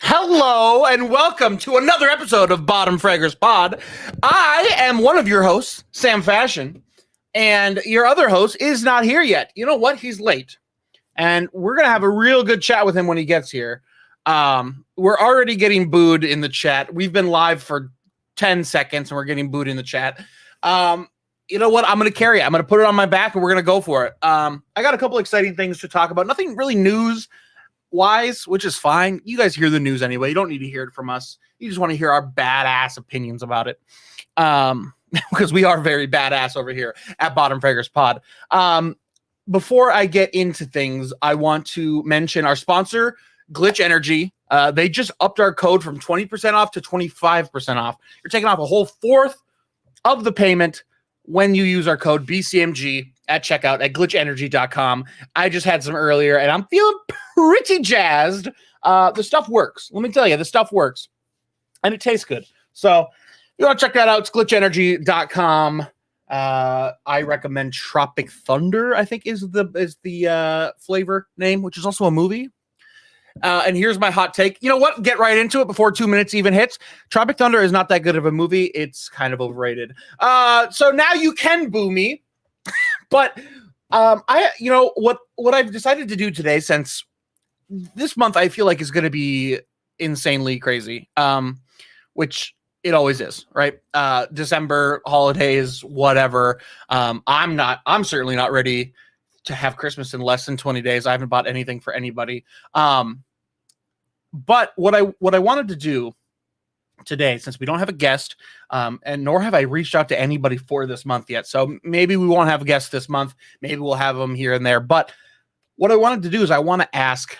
Hello and welcome to another episode of Bottom Fraggers Pod. I am one of your hosts, Sam Fashion, and your other host is not here yet. You know what? He's late, and we're going to have a real good chat with him when he gets here. We're already getting booed in the chat. We've been live for 10 seconds, and we're getting booed in the chat. You know what? I'm going to carry it. I'm going to put it on my back, and we're going to go for it. I got a couple exciting things to talk about. Nothing really news-wise, which is fine. You guys hear the news anyway. You don't need to hear it from us. You just want to hear our badass opinions about it. Because we are very badass over here at Bottom Fraggers Pod. Before I get into things, I want to mention our sponsor, Glitch Energy. They just upped our code from 20% off to 25% off. You're taking off a whole fourth of the payment when you use our code BCMG at checkout at glitchenergy.com. I just had some earlier, and I'm feeling pretty jazzed. The stuff works. Let me tell you, the stuff works. And it tastes good. So you want to check that out. It's glitchenergy.com. I recommend Tropic Thunder, I think is the flavor name, which is also a movie. And here's my hot take. You know what? Get right into it before 2 minutes even hits. Tropic Thunder is not that good of a movie. It's kind of overrated. So now you can boo me. But what I've decided to do today, since this month I feel like is going to be insanely crazy, which it always is, right? December, holidays, whatever. I'm certainly not ready to have Christmas in less than 20 days. I haven't bought anything for anybody. But what I wanted to do today, since we don't have a guest, and nor have I reached out to anybody for this month yet. So maybe we won't have a guest this month. Maybe we'll have them here and there. But what I wanted to do is I want to ask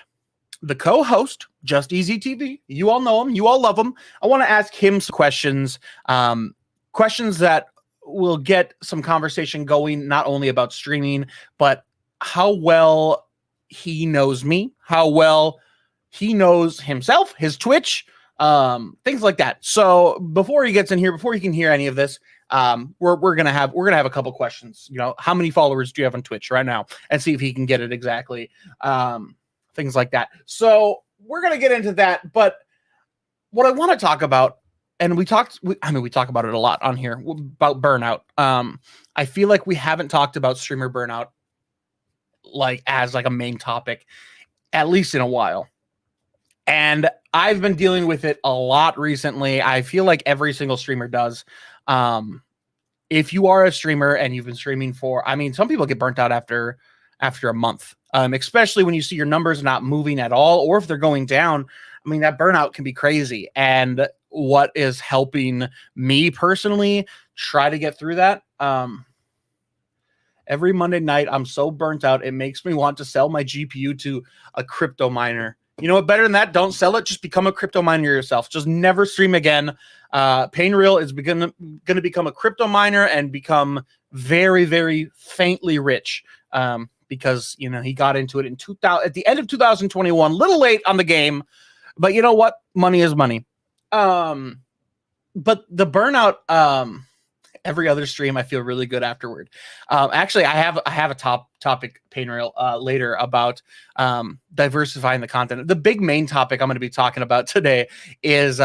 the co-host, Just Easy TV. You all know him. You all love him. I want to ask him some questions, questions that will get some conversation going, not only about streaming, but how well he knows me, how well he knows himself, his Twitch, things like that. So before he gets in here, before he can hear any of this, we're gonna have a couple questions. You know, how many followers do you have on Twitch right now, and see if he can get it exactly. Things like that. So we're gonna get into that. But what I want to talk about, and we talk about it a lot on here about burnout. I feel like we haven't talked about streamer burnout as a main topic, at least in a while. And I've been dealing with it a lot recently. I feel like every single streamer does. If you are a streamer and you've been streaming some people get burnt out after a month, especially when you see your numbers not moving at all, or if they're going down. I mean, that burnout can be crazy. And what is helping me personally try to get through that? Every Monday night, I'm so burnt out, it makes me want to sell my GPU to a crypto miner. You know what? Better than that, don't sell it. Just become a crypto miner yourself. Just never stream again. Painreal is going to become a crypto miner and become very, very faintly rich, because he got into it at the end of 2021. Little late on the game, but you know what? Money is money. But the burnout. Every other stream, I feel really good afterward. Actually, I have a topic, Painreal, later about diversifying the content. The big main topic I'm going to be talking about today is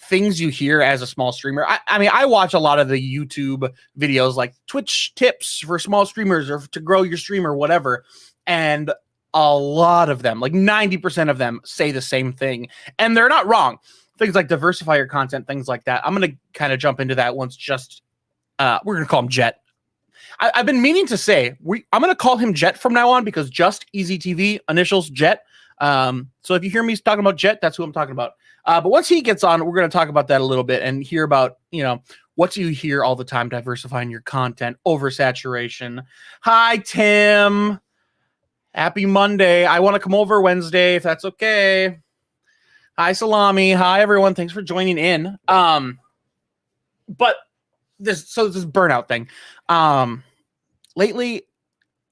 things you hear as a small streamer. I watch a lot of the YouTube videos, like Twitch tips for small streamers or to grow your stream or whatever. And a lot of them, like 90% of them, say the same thing. And they're not wrong. Things like diversify your content, things like that. I'm going to kind of jump into that once. We're going to call him Jet. I've been meaning to say, I'm going to call him Jet from now on, because Just Easy TV, initials Jet. So if you hear me talking about Jet, that's who I'm talking about. But once he gets on, we're going to talk about that a little bit and hear about, what do you hear all the time, diversifying your content, oversaturation. Hi, Tim. Happy Monday. I want to come over Wednesday if that's okay. Hi, Salami. Hi, everyone. Thanks for joining in. But this burnout thing. Lately,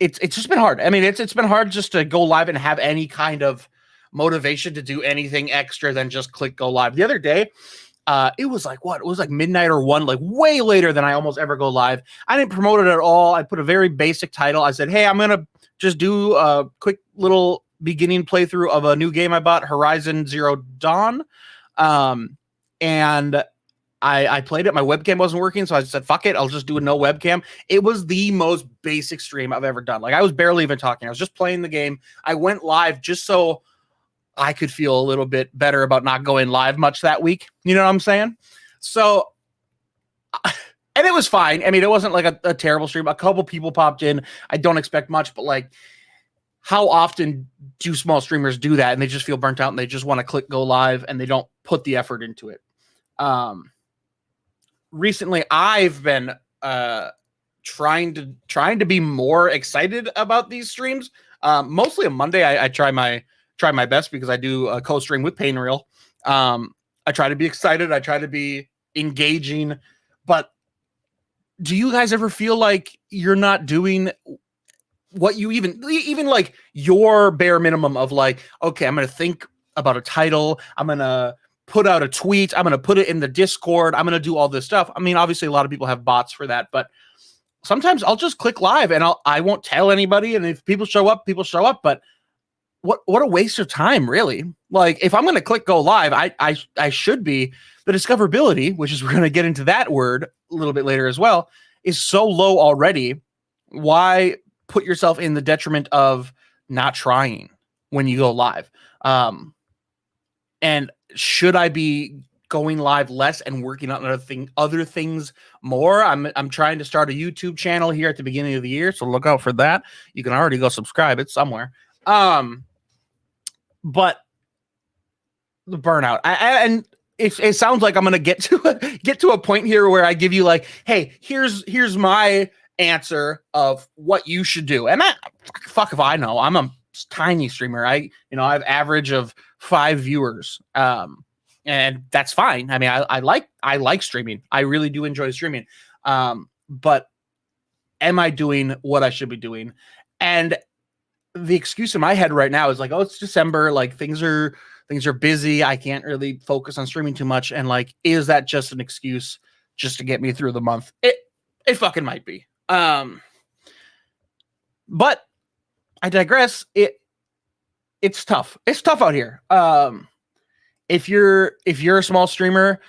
it's just been hard. I mean, it's been hard just to go live and have any kind of motivation to do anything extra than just click go live. The other day, it was like what? It was like midnight or 1, like way later than I almost ever go live. I didn't promote it at all. I put a very basic title. I said, hey, I'm gonna just do a quick little beginning playthrough of a new game I bought, Horizon Zero Dawn. And I played it. My webcam wasn't working, so I said, fuck it. I'll just do a no webcam. It was the most basic stream I've ever done. Like, I was barely even talking. I was just playing the game. I went live just so I could feel a little bit better about not going live much that week. You know what I'm saying? So, and it was fine. I mean, it wasn't like a terrible stream. A couple people popped in. I don't expect much, but like, how often do small streamers do that and they just feel burnt out and they just want to click go live and they don't put the effort into it? Recently, I've been trying to be more excited about these streams. Mostly on Monday, I try my best because I do a co-stream with Painreal. I try to be excited. I try to be engaging. But do you guys ever feel like you're not doing what you even like your bare minimum of like, okay, I'm going to think about a title. I'm going to put out a tweet. I'm going to put it in the Discord. I'm going to do all this stuff. I mean, obviously a lot of people have bots for that, but sometimes I'll just click live and I won't tell anybody. And if people show up, but what a waste of time, really. Like, if I'm going to click go live, I should be. The discoverability, which is, we're going to get into that word a little bit later as well, is so low already. Why put yourself in the detriment of not trying when you go live? And should I be going live less and working on other things more? I'm trying to start a YouTube channel here at the beginning of the year, so look out for that. You can already go subscribe. It's somewhere. But the burnout, and it sounds like I'm gonna get to a point here where I give you like, hey, here's my answer of what you should do. And fuck if I know. I'm a tiny streamer. I have average of 5 viewers. And that's fine. I mean, I like streaming. I really do enjoy streaming. But am I doing what I should be doing? And the excuse in my head right now is like, oh, it's December. Like, things are busy. I can't really focus on streaming too much. And like, is that just an excuse just to get me through the month? It fucking might be. But I digress. It's tough. It's tough out here. If you're a small streamer,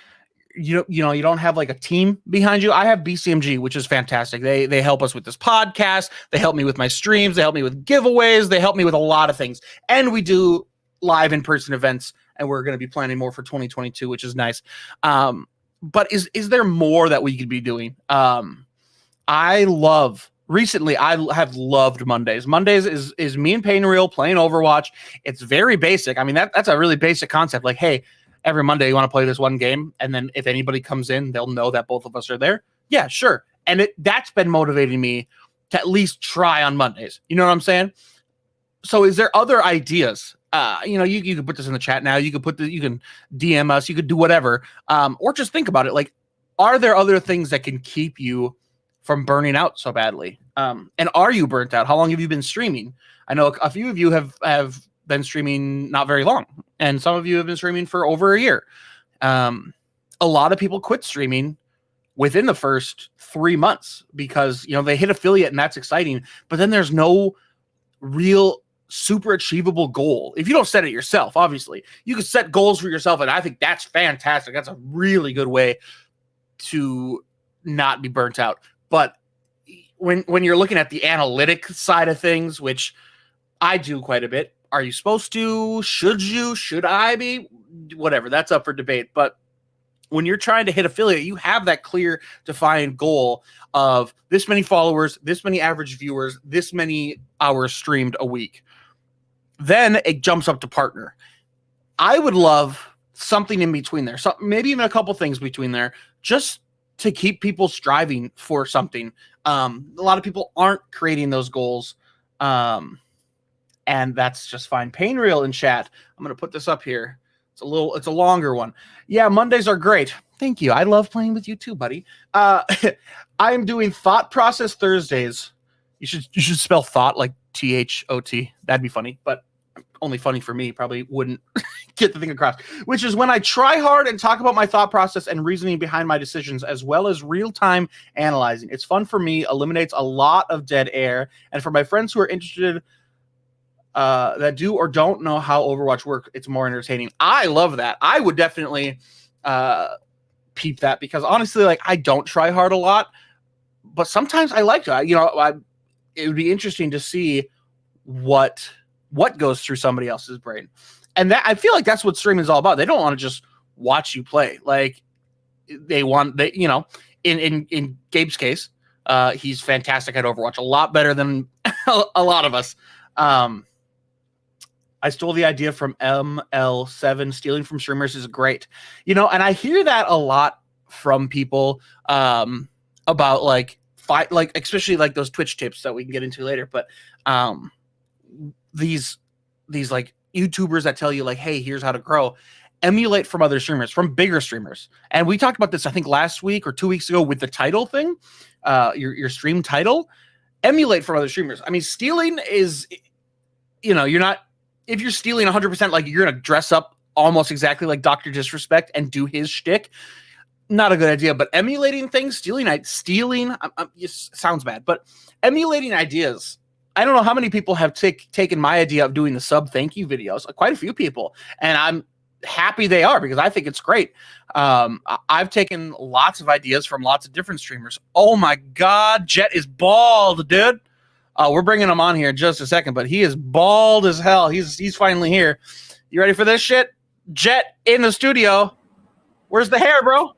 you don't have like a team behind you. I have BCMG, which is fantastic. They help us with this podcast. They help me with my streams. They help me with giveaways. They help me with a lot of things. And we do live in-person events, and we're going to be planning more for 2022, which is nice. But is there more that we could be doing? Recently, I have loved Mondays. Mondays is me and Painreal playing Overwatch. It's very basic. I mean, that's a really basic concept. Like, hey, every Monday you want to play this one game, and then if anybody comes in, they'll know that both of us are there. Yeah, sure. And that's been motivating me to at least try on Mondays. You know what I'm saying? So is there other ideas? You can put this in the chat now. You can DM us. You could do whatever. Or just think about it. Like, are there other things that can keep you from burning out so badly? And are you burnt out? How long have you been streaming? I know a few of you have been streaming not very long, and some of you have been streaming for over a year. A lot of people quit streaming within the first 3 months because they hit affiliate and that's exciting, but then there's no real super achievable goal. If you don't set it yourself, obviously you can set goals for yourself, and I think that's fantastic. That's a really good way to not be burnt out. But when you're looking at the analytic side of things, which I do quite a bit, are you supposed to? Should I be? Whatever, that's up for debate. But when you're trying to hit affiliate, you have that clear, defined goal of this many followers, this many average viewers, this many hours streamed a week. Then it jumps up to partner. I would love something in between there, maybe even a couple things between there, just to keep people striving for something. A lot of people aren't creating those goals. and that's just fine. Pain Reel in chat. I'm gonna put this up here. It's a longer one. Yeah, Mondays are great. Thank you. I love playing with you too, buddy. I am doing Thought Process Thursdays. You should spell thought like THOT. That'd be funny, but only funny for me. Probably wouldn't get the thing across. Which is when I try hard and talk about my thought process and reasoning behind my decisions, as well as real-time analyzing. It's fun for me, eliminates a lot of dead air, and for my friends who are interested that do or don't know how Overwatch works, it's more entertaining. I love that. I would definitely peep that, because honestly, like, I don't try hard a lot, but sometimes I like to. It would be interesting to see what goes through somebody else's brain, and that I feel like that's what streaming is all about. They don't want to just watch you play. Like, in Gabe's case, he's fantastic at Overwatch, a lot better than a lot of us. I stole the idea from ML7. Stealing from streamers is great. And I hear that a lot from people about like especially like those Twitch tips that we can get into later. But these like YouTubers that tell you like, hey, here's how to grow, emulate from other streamers, from bigger streamers. And we talked about this, I think, last week or 2 weeks ago with the title thing, your stream title. Emulate from other streamers. I mean, stealing is, you're not. If you're stealing 100%, like you're going to dress up almost exactly like Dr. Disrespect and do his shtick, not a good idea. But emulating things, stealing sounds bad, but emulating ideas. I don't know how many people have taken my idea of doing the sub thank you videos. Quite a few people. And I'm happy they are, because I think it's great. I've taken lots of ideas from lots of different streamers. Oh my God, Jet is bald, dude. We're bringing him on here in just a second, but he is bald as hell. He's finally here. You ready for this shit? Jet in the studio. Where's the hair, bro?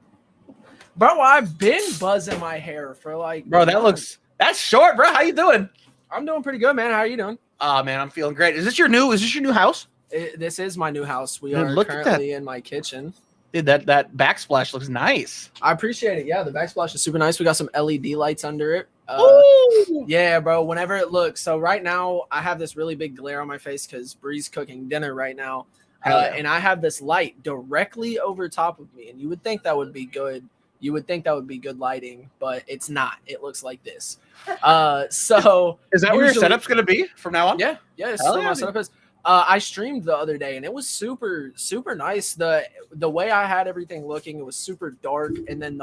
Bro, I've been buzzing my hair for like... Bro, that's short, bro. How you doing? I'm doing pretty good, man. How are you doing? Man, I'm feeling great. Is this your new house? This is my new house. We are currently in my kitchen. Dude, that backsplash looks nice. I appreciate it. Yeah, the backsplash is super nice. We got some LED lights under it. Ooh. Yeah, bro, whenever it looks. So right now, I have this really big glare on my face because Bree's cooking dinner right now. Yeah. And I have this light directly over top of me. And you would think that would be good. You would think that would be good lighting, but it's not. It looks like this. So is that where your setup's going to be from now on? Yeah. It's where my setup is. I streamed the other day and it was super, super nice. The way I had everything looking, it was super dark. And then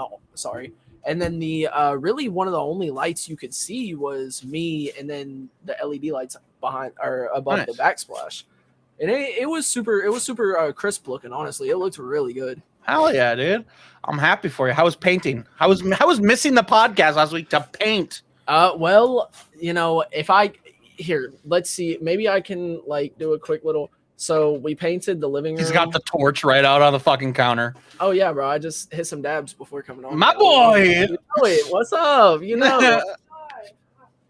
the really one of the only lights you could see was me, and then the LED lights behind or above the backsplash. And it was super crisp looking. Honestly, it looked really good. Hell yeah, dude! I'm happy for you. How was painting? How was missing the podcast last week to paint? Well, let's see. Maybe I can like do a quick little. So we painted the living room. He's got the torch right out on the fucking counter. Oh yeah, bro. I just hit some dabs before coming on. My boy. What's up?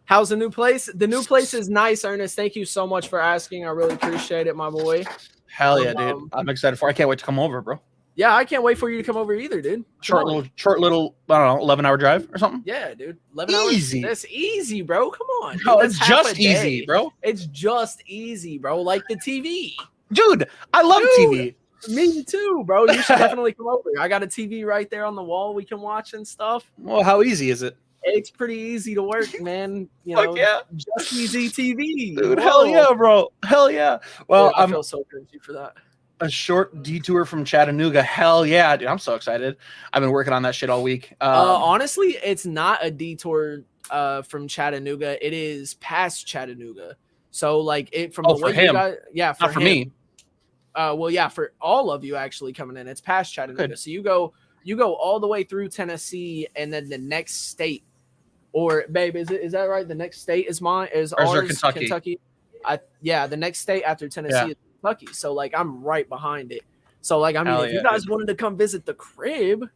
How's the new place? The new place is nice, Ernest. Thank you so much for asking. I really appreciate it, my boy. Hell yeah, dude. I'm excited for it. I can't wait to come over, bro. Yeah, I can't wait for you to come over either, dude. Short little, I don't know, 11-hour drive or something? Yeah, dude. 11 hours. That's easy, bro. Come on. No, it's just easy, bro. It's just easy, bro. Like the TV. Dude, I love TV. Me too, bro. You should definitely come over. I got a TV right there on the wall we can watch and stuff. Well, how easy is it? It's pretty easy to work, man. Yeah. Just easy TV. Dude, hell yeah, bro. Hell yeah. Well, dude, I feel so crazy for that. A short detour from Chattanooga. Hell yeah, dude. I'm so excited. I've been working on that shit all week. Honestly, it's not a detour from Chattanooga. It is past Chattanooga. So like it from the way him. You guys, yeah, not for me. Well, yeah, for all of you actually coming in, it's past Chattanooga. Good. So you go all the way through Tennessee, and then the next state, or babe, is that right? The next state is ours, Kentucky. The next state after Tennessee is Kentucky. So like I'm right behind it. So like if you guys wanted to come visit the crib.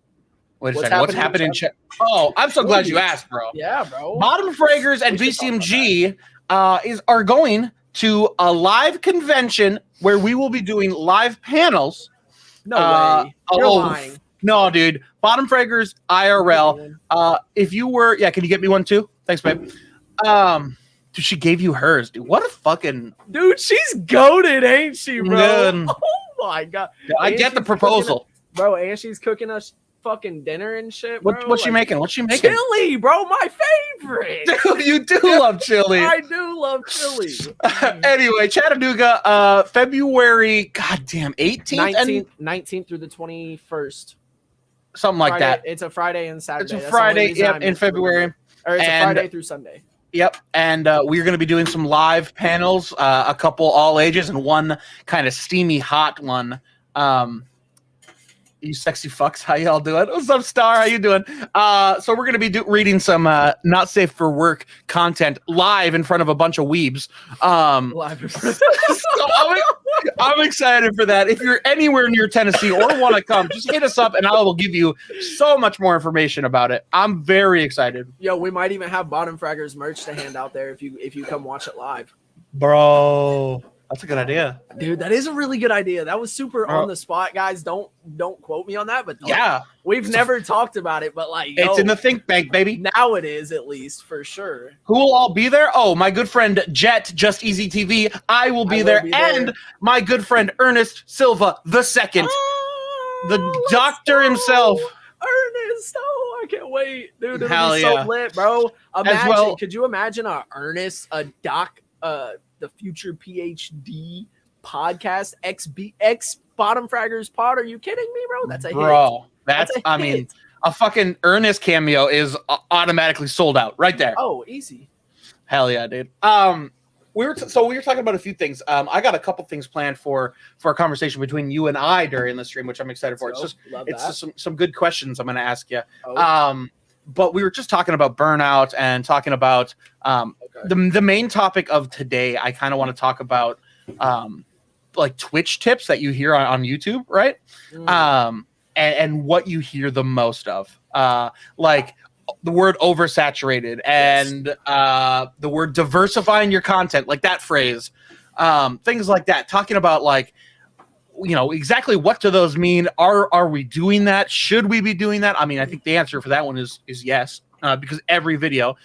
Wait a second. What's happening? Oh, I'm so glad you asked, bro. Yeah, bro. Bottom Fraggers and BCMG are going to a live convention where we will be doing live panels. No way. You're lying. No, dude. Bottom Fraggers IRL. If you were, can you get me one too? Thanks, babe. Dude, she gave you hers, dude. What a fucking Dude, she's goated, ain't she, bro? Man. Oh my god. I And get the she's proposal. Bro, and she's cooking us fucking dinner and shit, bro. What's she making? What's she making? Chili, bro, my favorite. Dude, you do love chili. I do love chili. Anyway, Chattanooga, February, goddamn, 18th? 19th through the 21st. Something like Friday, that. It's a Friday and Saturday. It's a That's the only Friday, reason yep, I'm in February. Or it's a And- Friday through Sunday. Yep, and we're going to be doing some live panels, a couple all ages, and one kind of steamy hot one. You sexy fucks, how y'all doing? What's up, Star? How you doing? So we're going to be reading some not safe for work content live in front of a bunch of weebs. So I'm excited for that. If you're anywhere near Tennessee or want to come, just hit us up, and I will give you so much more information about it. I'm very excited. Yo, we might even have Bottom Fraggers merch to hand out there if you come watch it live. Bro, that's a good idea. Dude, that is a really good idea. That was super Bro. on the spot, guys. Don't quote me on that, but Yeah, we've never talked about it, but like, it's in the think bank, baby. now it is, at least for sure. Who will all be there? Oh, my good friend Jet, Just Easy TV. I will be there, and my good friend Ernest Silva the second, the let's doctor go. himself. Ernest, oh, I can't wait, dude. It'll Hell be so yeah. lit, bro. Imagine, well- could you imagine a Ernest, a doc, the future PhD podcast, ex Bottom Fraggers pod? Are you kidding me, bro? That's a hit. Bro, that's a I mean, hit. a fucking Ernest cameo is automatically sold out right there. Oh, easy. Hell yeah, dude. We were talking about a few things. I got a couple things planned for a conversation between you and I during the stream, which I'm excited for. So, It's just some good questions I'm going to ask you. Oh, But we were just talking about burnout and talking about okay. the main topic of today. I kind of want to talk about like Twitch tips that you hear on YouTube, right? And what you hear the most of, like the word oversaturated and the word diversifying your content, like that phrase, things like that. Talking about like, you know, exactly what do those mean? Are we doing that? Should we be doing that? I mean, I think the answer for that one is yes, because every video.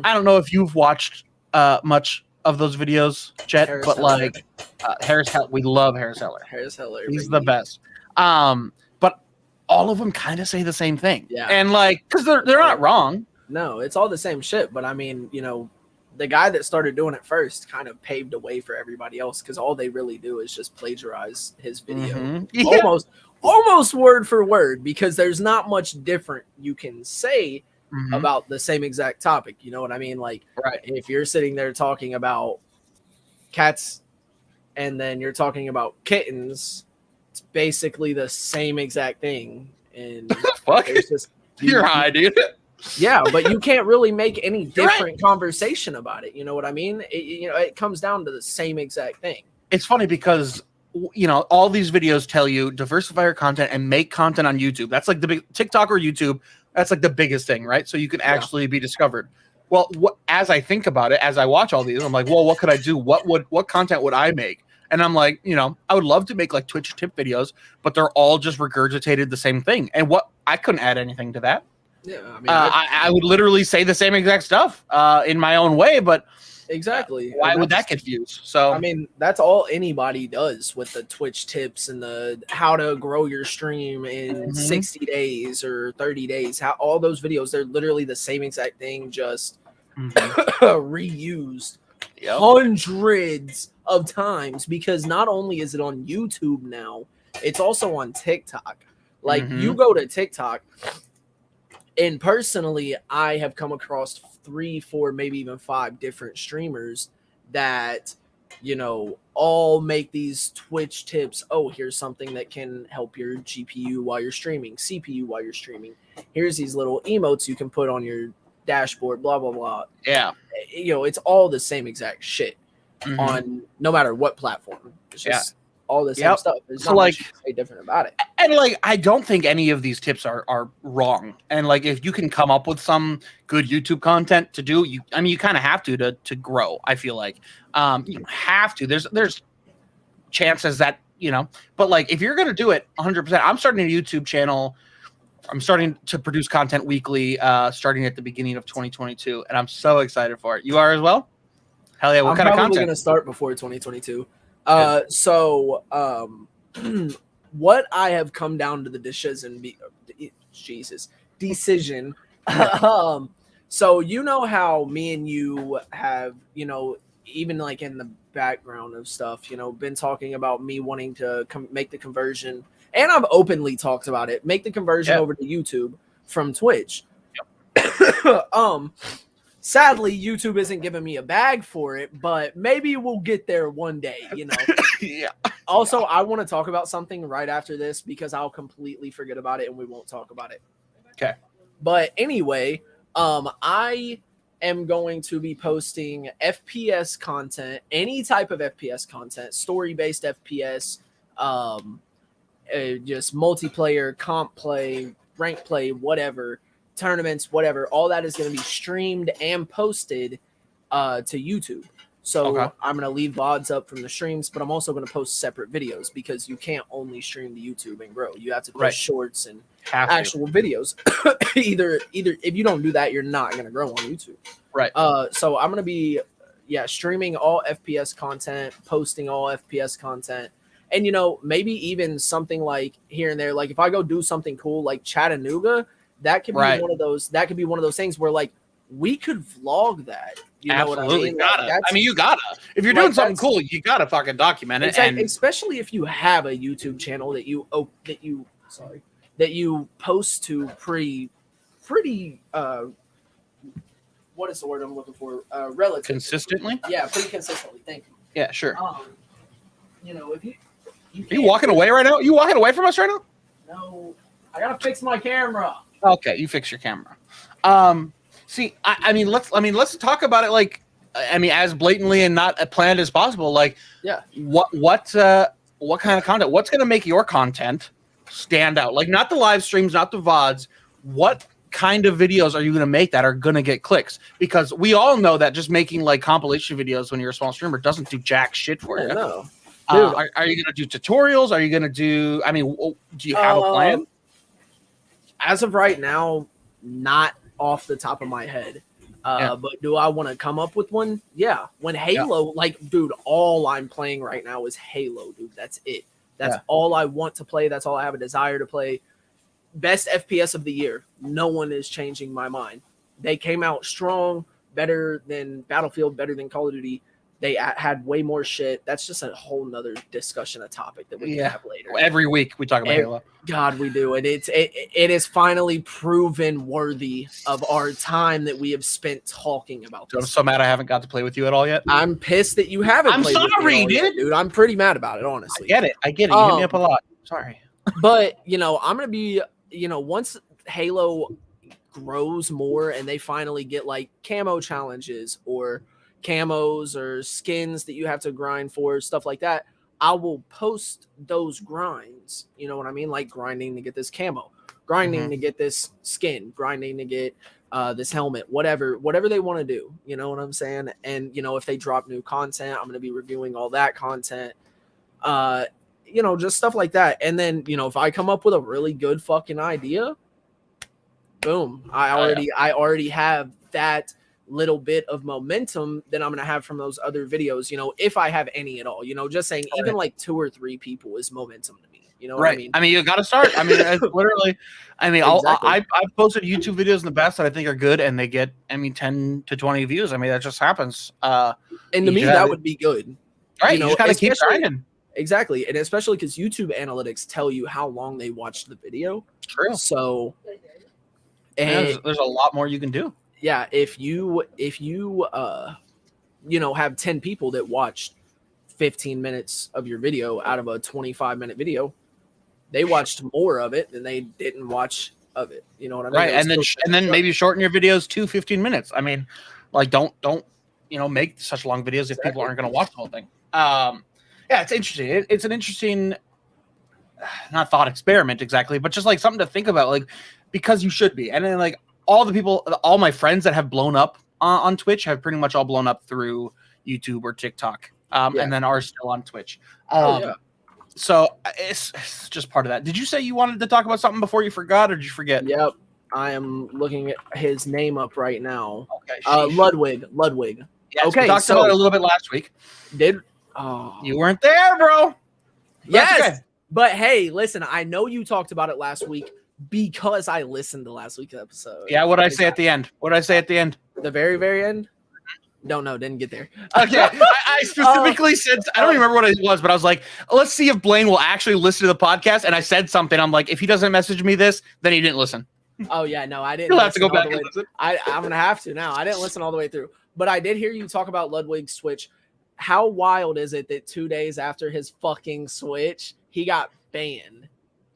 I don't know if you've watched much of those videos, Jet, Harris but Heller. like Harris Heller, we love Harris Heller. Harris Heller. He's baby. the best. But all of them kind of say the same thing. Yeah. And like, because they're not wrong. No, it's all the same shit. But I mean, you know, the guy that started doing it first kind of paved the way for everybody else, because all they really do is just plagiarize his video. Mhm. Yeah. Almost word for word, because there's not much different you can say Mhm. about the same exact topic. You know what I mean? Like, Right. if you're sitting there talking about cats and then you're talking about kittens, it's basically the same exact thing. And Fuck. there's just You're high, dude. yeah, but you can't really make any You're right. different conversation about it. You know what I mean? It comes down to the same exact thing. It's funny because, you know, all these videos tell you diversify your content and make content on YouTube. That's like the big TikTok or YouTube. That's like the biggest thing, right? So you can actually be discovered. Well, as I think about it, as I watch all these, I'm like, well, what could I do? What content would I make? And I'm like, you know, I would love to make like Twitch tip videos, but they're all just regurgitated the same thing. And I couldn't add anything to that. Yeah, I mean, I would literally say the same exact stuff in my own way, but exactly. why And would that that's- confuse? So I mean, that's all anybody does with the Twitch tips and the how to grow your stream in Mhm. 60 days or 30 days. How all those videos, they're literally the same exact thing, just reused Yep. hundreds of times, because not only is it on YouTube now, it's also on TikTok. Like, you go to TikTok, and personally, I have come across 3, 4, maybe even 5 different streamers that, you know, all make these Twitch tips. Oh, here's something that can help your GPU while you're streaming, CPU while you're streaming. Here's these little emotes you can put on your dashboard, blah, blah, blah. Yeah. You know, it's all the same exact shit on no matter what platform. It's just all the same stuff. There's So, not like, much you can say different about it. And like, I don't think any of these tips are wrong. And like, if you can come up with some good YouTube content to do, you kind of have to grow. I feel like you have to. There's chances that, you know, but like, if you're gonna do it 100%, I'm starting a YouTube channel. I'm starting to produce content weekly, starting at the beginning of 2022, and I'm so excited for it. You are as well? Hell yeah! What I'm kind of probably content? gonna start before 2022. What I have come down to the decision. So you know how me and you have, even like in the background of stuff, been talking about me wanting to make the conversion, and I've openly talked about it, make the conversion over to YouTube from Twitch. Sadly, YouTube isn't giving me a bag for it, but maybe we'll get there one day, Yeah. Also, I want to talk about something right after this because I'll completely forget about it and we won't talk about it. Okay. But anyway, I am going to be posting FPS content, any type of FPS content, story-based FPS, just multiplayer, comp play, rank play, whatever, tournaments, whatever. All that is going to be streamed and posted to YouTube. So I'm going to leave VODs up from the streams, but I'm also going to post separate videos because you can't only stream to YouTube and grow. You have to post shorts and actual videos. either if you don't do that, you're not going to grow on YouTube. Right. So I'm going to be streaming all FPS content, posting all FPS content. And, maybe even something like here and there, like if I go do something cool like Chattanooga, that could be one of those. That could be one of those things where like we could vlog that. You know what I mean? Gotta. I mean, you gotta. If you're doing something cool, you gotta fucking document it. And especially if you have a YouTube channel that you post to pretty. What is the word I'm looking for? Relative. Consistently. Yeah, pretty consistently. Thank you. Yeah, sure. If you. Are you walking away right now? You walking away from us right now? No, I gotta fix my camera. Okay, you fix your camera. See, I mean, let's talk about it. Like, I mean, as blatantly and not planned as possible. Like, what kind of content? What's gonna make your content stand out? Like, not the live streams, not the VODs. What kind of videos are you gonna make that are gonna get clicks? Because we all know that just making like compilation videos when you're a small streamer doesn't do jack shit for you. No. Dude, are you going to do tutorials? Are you going to do, I mean, do you have a plan? As of right now, not off the top of my head. But do I want to come up with one? Yeah. When Halo, like, dude, all I'm playing right now is Halo, dude. That's it. That's all I want to play. That's all I have a desire to play. Best FPS of the year. No one is changing my mind. They came out strong, better than Battlefield, better than Call of Duty. They had way more shit. That's just a whole nother discussion, a topic that we can have later. Every week we talk about Halo. God, we do. And it is finally proven worthy of our time that we have spent talking about this. I'm so mad I haven't got to play with you at all yet. I'm pissed that you haven't played with me at all yet, dude. I'm pretty mad about it, honestly. I get it. You hit me up a lot. Sorry. But, I'm going to be, once Halo grows more and they finally get like camo challenges or camos or skins that you have to grind for, stuff like that, I will post those grinds. You know what I mean? Like grinding to get this camo, grinding to get this skin, grinding to get this helmet, whatever they want to do. You know what I'm saying? And, if they drop new content, I'm going to be reviewing all that content. Just stuff like that. And then, if I come up with a really good fucking idea, boom, I already have that little bit of momentum that I'm going to have from those other videos, if I have any at all, just saying even like 2 or 3 people is momentum to me. You know what I mean? I mean, you got to start. I mean, literally, I mean, Exactly. I've posted YouTube videos in the past that I think are good and they get, 10 to 20 views. I mean, that just happens. And to me, that would be good. Right. You just got to keep grinding. Exactly. And especially because YouTube analytics tell you how long they watched the video. True. So there's a lot more you can do. Yeah, if you have 10 people that watched 15 minutes of your video out of a 25-minute video, they watched more of it than they didn't watch of it. You know what I mean? Right, and then maybe shorten your videos to 15 minutes. I mean, like don't make such long videos if people aren't going to watch the whole thing. It's interesting. It's an interesting, not thought experiment exactly, but just like something to think about, like because you should be, and then like. All my friends that have blown up on Twitch have pretty much all blown up through YouTube or TikTok, and then are still on Twitch. So it's just part of that. Did you say you wanted to talk about something before you forgot, or did you forget? Yep, I am looking at his name up right now. Okay, Ludwig. Yes, Okay, we talked so- about it a little bit last week. You weren't there, bro. Yes. Okay. But hey, listen, I know you talked about it last week because I listened to last week's episode. Yeah, what did I say at the end? What did I say at the end? The very, very end? Don't know, didn't get there. Okay. I specifically said, I don't remember what it was, but I was like, let's see if Blaine will actually listen to the podcast. And I said something. I'm like, if he doesn't message me this, then he didn't listen. Oh, yeah, no, I didn't. You'll have to go listen all back the and way- listen. I'm going to have to now. I didn't listen all the way through. But I did hear you talk about Ludwig's Switch. How wild is it that 2 days after his fucking Switch, he got banned?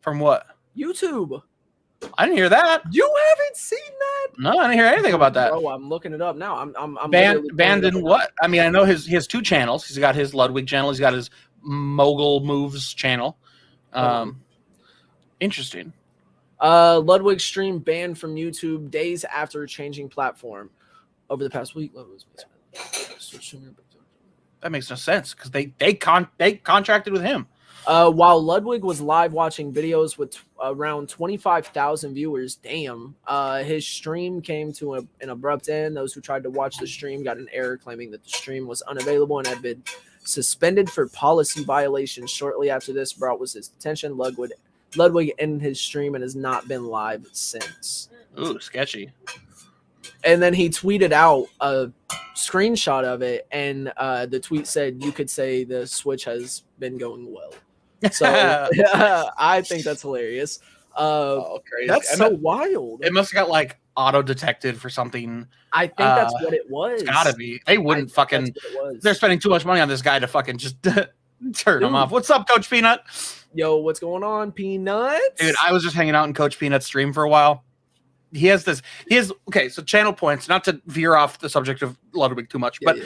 From what? YouTube. I didn't hear that. You haven't seen that? No, I didn't hear anything about that. Bro, I'm looking it up now. I'm Banned literally pulling it in up. what? I mean, I know he has 2 channels. He's got his Ludwig channel. He's got his Mogul Moves channel. Interesting. Ludwig stream banned from YouTube days after changing platform. Over the past week, That makes no sense because they contracted with him. while Ludwig was live watching videos with around 25,000 viewers, his stream came to an abrupt end. Those who tried to watch the stream got an error claiming that the stream was unavailable and had been suspended for policy violations. Shortly after this brought was his attention. Ludwig ended his stream and has not been live since. Ooh, sketchy. And then he tweeted out a screenshot of it, and the tweet said, "You could say the Switch has been going well." So I think that's hilarious. Crazy. That's so wild. It must have got like auto detected for something. I think that's what it was. It's gotta be. They wouldn't fucking. They're spending too much money on this guy to fucking just turn him off. What's up, Coach Peanut? Yo, what's going on, Peanuts? Dude, I was just hanging out in Coach Peanut's stream for a while. He has okay, so channel points, not to veer off the subject of Ludwig too much, but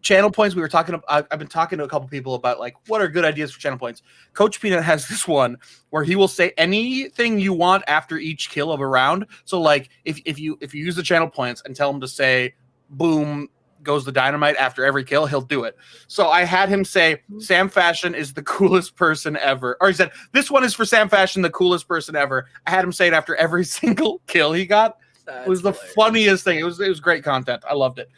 channel points, we were talking about, I've been talking to a couple people about like what are good ideas for channel points. Coach Peanut has this one where he will say anything you want after each kill of a round. So like if you use the channel points and tell him to say boom goes the dynamite after every kill, he'll do it. So I had him say Sam Fashion is the coolest person ever. Or he said, this one is for Sam Fashion, the coolest person ever. I had him say it after every single kill he got. It was the funniest thing. It was great content. I loved it.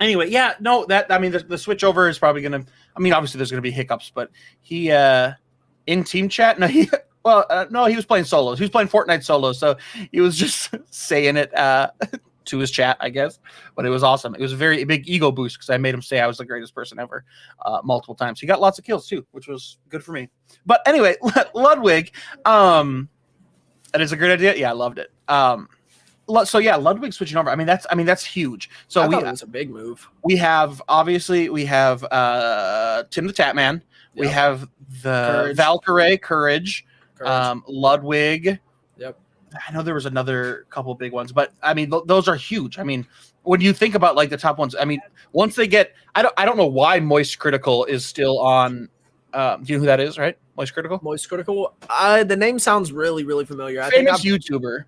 Anyway, yeah, no, the switch over is probably gonna, obviously there's gonna be hiccups, but he in team chat, he was playing solos. He was playing Fortnite solos, so he was just saying it to his chat, I guess. But it was awesome. It was a very big ego boost because I made him say I was the greatest person ever multiple times. He got lots of kills too, which was good for me. But anyway, Ludwig, that is a great idea. Yeah, I loved it. So yeah, Ludwig switching over. That's huge. So I thought it was a big move. We have Tim the Tatman. Yep. We have the Valkyrie Courage. Ludwig. Yep. I know there was another couple of big ones, but those are huge. When you think about like the top ones, once they get, I don't know why Moist Critical is still on. Do you know who that is, right? Moist Critical. Moist Critical. The name sounds really, really familiar. Famous YouTuber.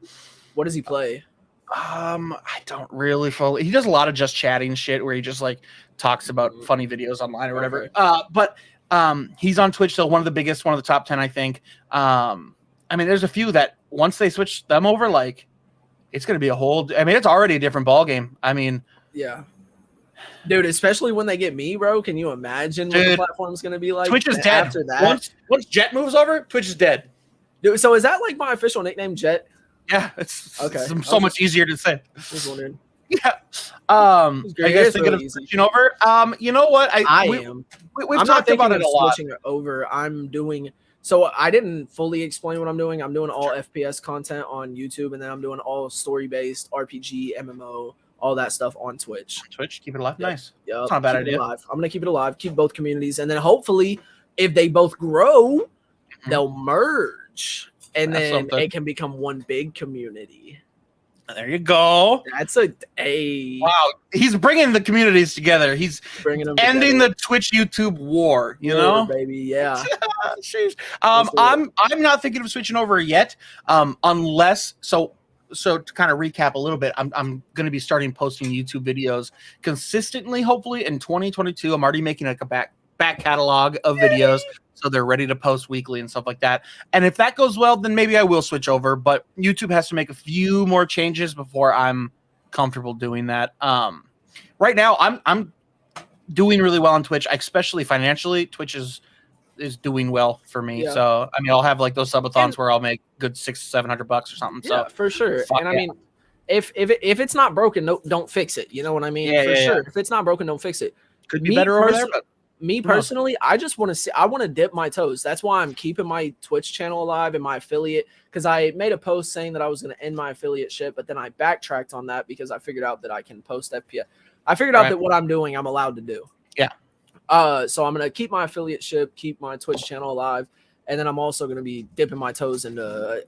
What does he play? I don't really follow. He does a lot of just chatting shit where he just like talks about funny videos online or whatever. Okay. But he's on Twitch, so one of the biggest, one of the top 10, I think. There's a few that once they switch them over, like it's going to be a whole. It's already a different ball game. Yeah, dude. Especially when they get me, bro. Can you imagine what the platform's going to be like? Twitch is dead after that. Once Jet moves over, Twitch is dead. Dude, so is that like my official nickname, Jet? Yeah, it's okay. So much easier to say. Just wondering. Yeah. Are you guys thinking of switching over? You know what? I am. We've talked about it a lot. Switching over. I'm doing. So I didn't fully explain what I'm doing. I'm doing all FPS content on YouTube, and then I'm doing all story-based RPG, MMO, all that stuff on Twitch. Keep it alive. Yep. Nice. Yeah, it's not a bad idea. I'm gonna keep it alive. Keep both communities, and then hopefully, if they both grow, they'll merge. And then it can become one big community. There you go. That's wow. He's bringing the communities together. He's ending the Twitch YouTube war. You know, baby. Yeah. I'm not thinking of switching over yet. Unless so to kind of recap a little bit, I'm going to be starting posting YouTube videos consistently. Hopefully in 2022, I'm already making like a back catalog of videos. So they're ready to post weekly and stuff like that. And if that goes well, then maybe I will switch over. But YouTube has to make a few more changes before I'm comfortable doing that. right now I'm doing really well on Twitch, especially financially. Twitch is doing well for me. Yeah. So I mean, I'll have like those subathons And- where I'll make good $600-700 or something. Yeah, So for sure. fuck And I yeah. mean, if it's not broken, don't fix it. You know what I mean? Yeah, For yeah, sure. yeah. If it's not broken, don't fix it. Could be better over there, but Me who knows? personally, I just want to see. I want to dip my toes. That's why I'm keeping my Twitch channel alive and my affiliate. Because I made a post saying that I was going to end my affiliate shit, but then I backtracked on that because I figured out that I can post FPS. I figured out Right. that what I'm doing, I'm allowed to do. Yeah. So I'm gonna keep my affiliate ship, keep my Twitch channel alive, and then I'm also gonna be dipping my toes into.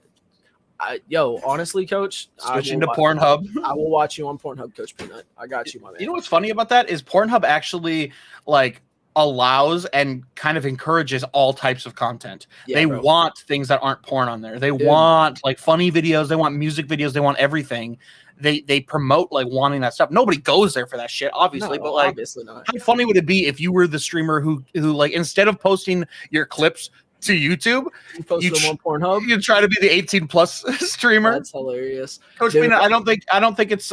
Honestly, Coach, switching to Pornhub. I will watch you on Pornhub, Coach Peanut. I got you, my man. You know what's funny about that is Pornhub actually like allows and kind of encourages all types of content. Yeah, they bro. want things that aren't porn on there. They Dude. want like funny videos. They want music videos. They want everything. They promote like wanting that stuff. Nobody goes there for that shit, obviously. No, but like, obviously not. how funny would it be if you were the streamer who like instead of posting your clips to YouTube, You post you them on Pornhub. you try to be the 18+ streamer? That's hilarious. Coach Dude. Peanut, I don't think it's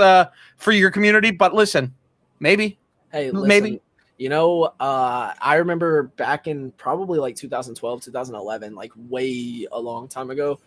for your community, but listen, maybe. Hey, listen, Maybe. You know, I remember back in probably like 2012, 2011, like way a long time ago.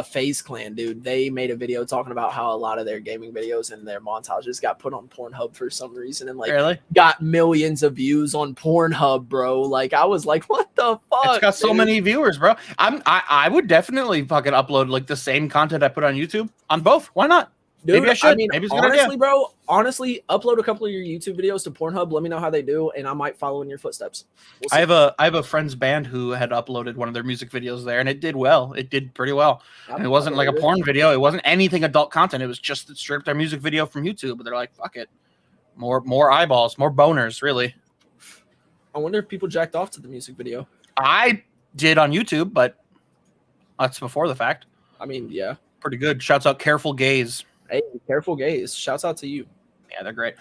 FaZe Clan, dude, they made a video talking about how a lot of their gaming videos and their montages got put on Pornhub for some reason and like Really? got millions of views on Pornhub, bro. Like I was like, what the fuck? It's got so dude? many viewers, bro. I would definitely fucking upload like the same content I put on YouTube on both. Why not? Dude, Maybe I should. mean, Maybe it's a good idea. honestly, bro, upload a couple of your YouTube videos to Pornhub. Let me know how they do, and I might follow in your footsteps. We'll see. I have a friend's band who had uploaded one of their music videos there, and it did well. It did pretty well. And it wasn't like a porn video. It wasn't anything adult content. It was just that stripped their music video from YouTube. But they're like, fuck it, more eyeballs, more boners, really. I wonder if people jacked off to the music video. I did on YouTube, but that's before the fact. I mean, yeah. Pretty good. Shouts out Careful Gaze. Hey, Careful Gaze. Shouts out to you. Yeah, they're great.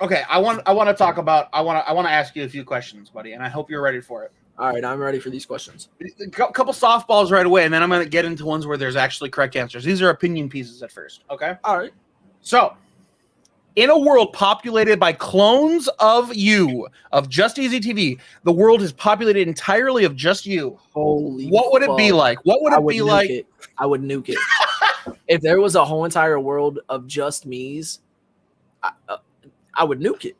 Okay, I want to talk about I want to ask you a few questions, buddy, and I hope you're ready for it. All right, I'm ready for these questions. A couple softballs right away, and then I'm going to get into ones where there's actually correct answers. These are opinion pieces at first, okay? All right. So, in a world populated by clones of you, of Just Easy TV, the world is populated entirely of just you. Holy What would it be fuck. like? What would it be like? I would nuke it. If there was a whole entire world of just me's, I would nuke it.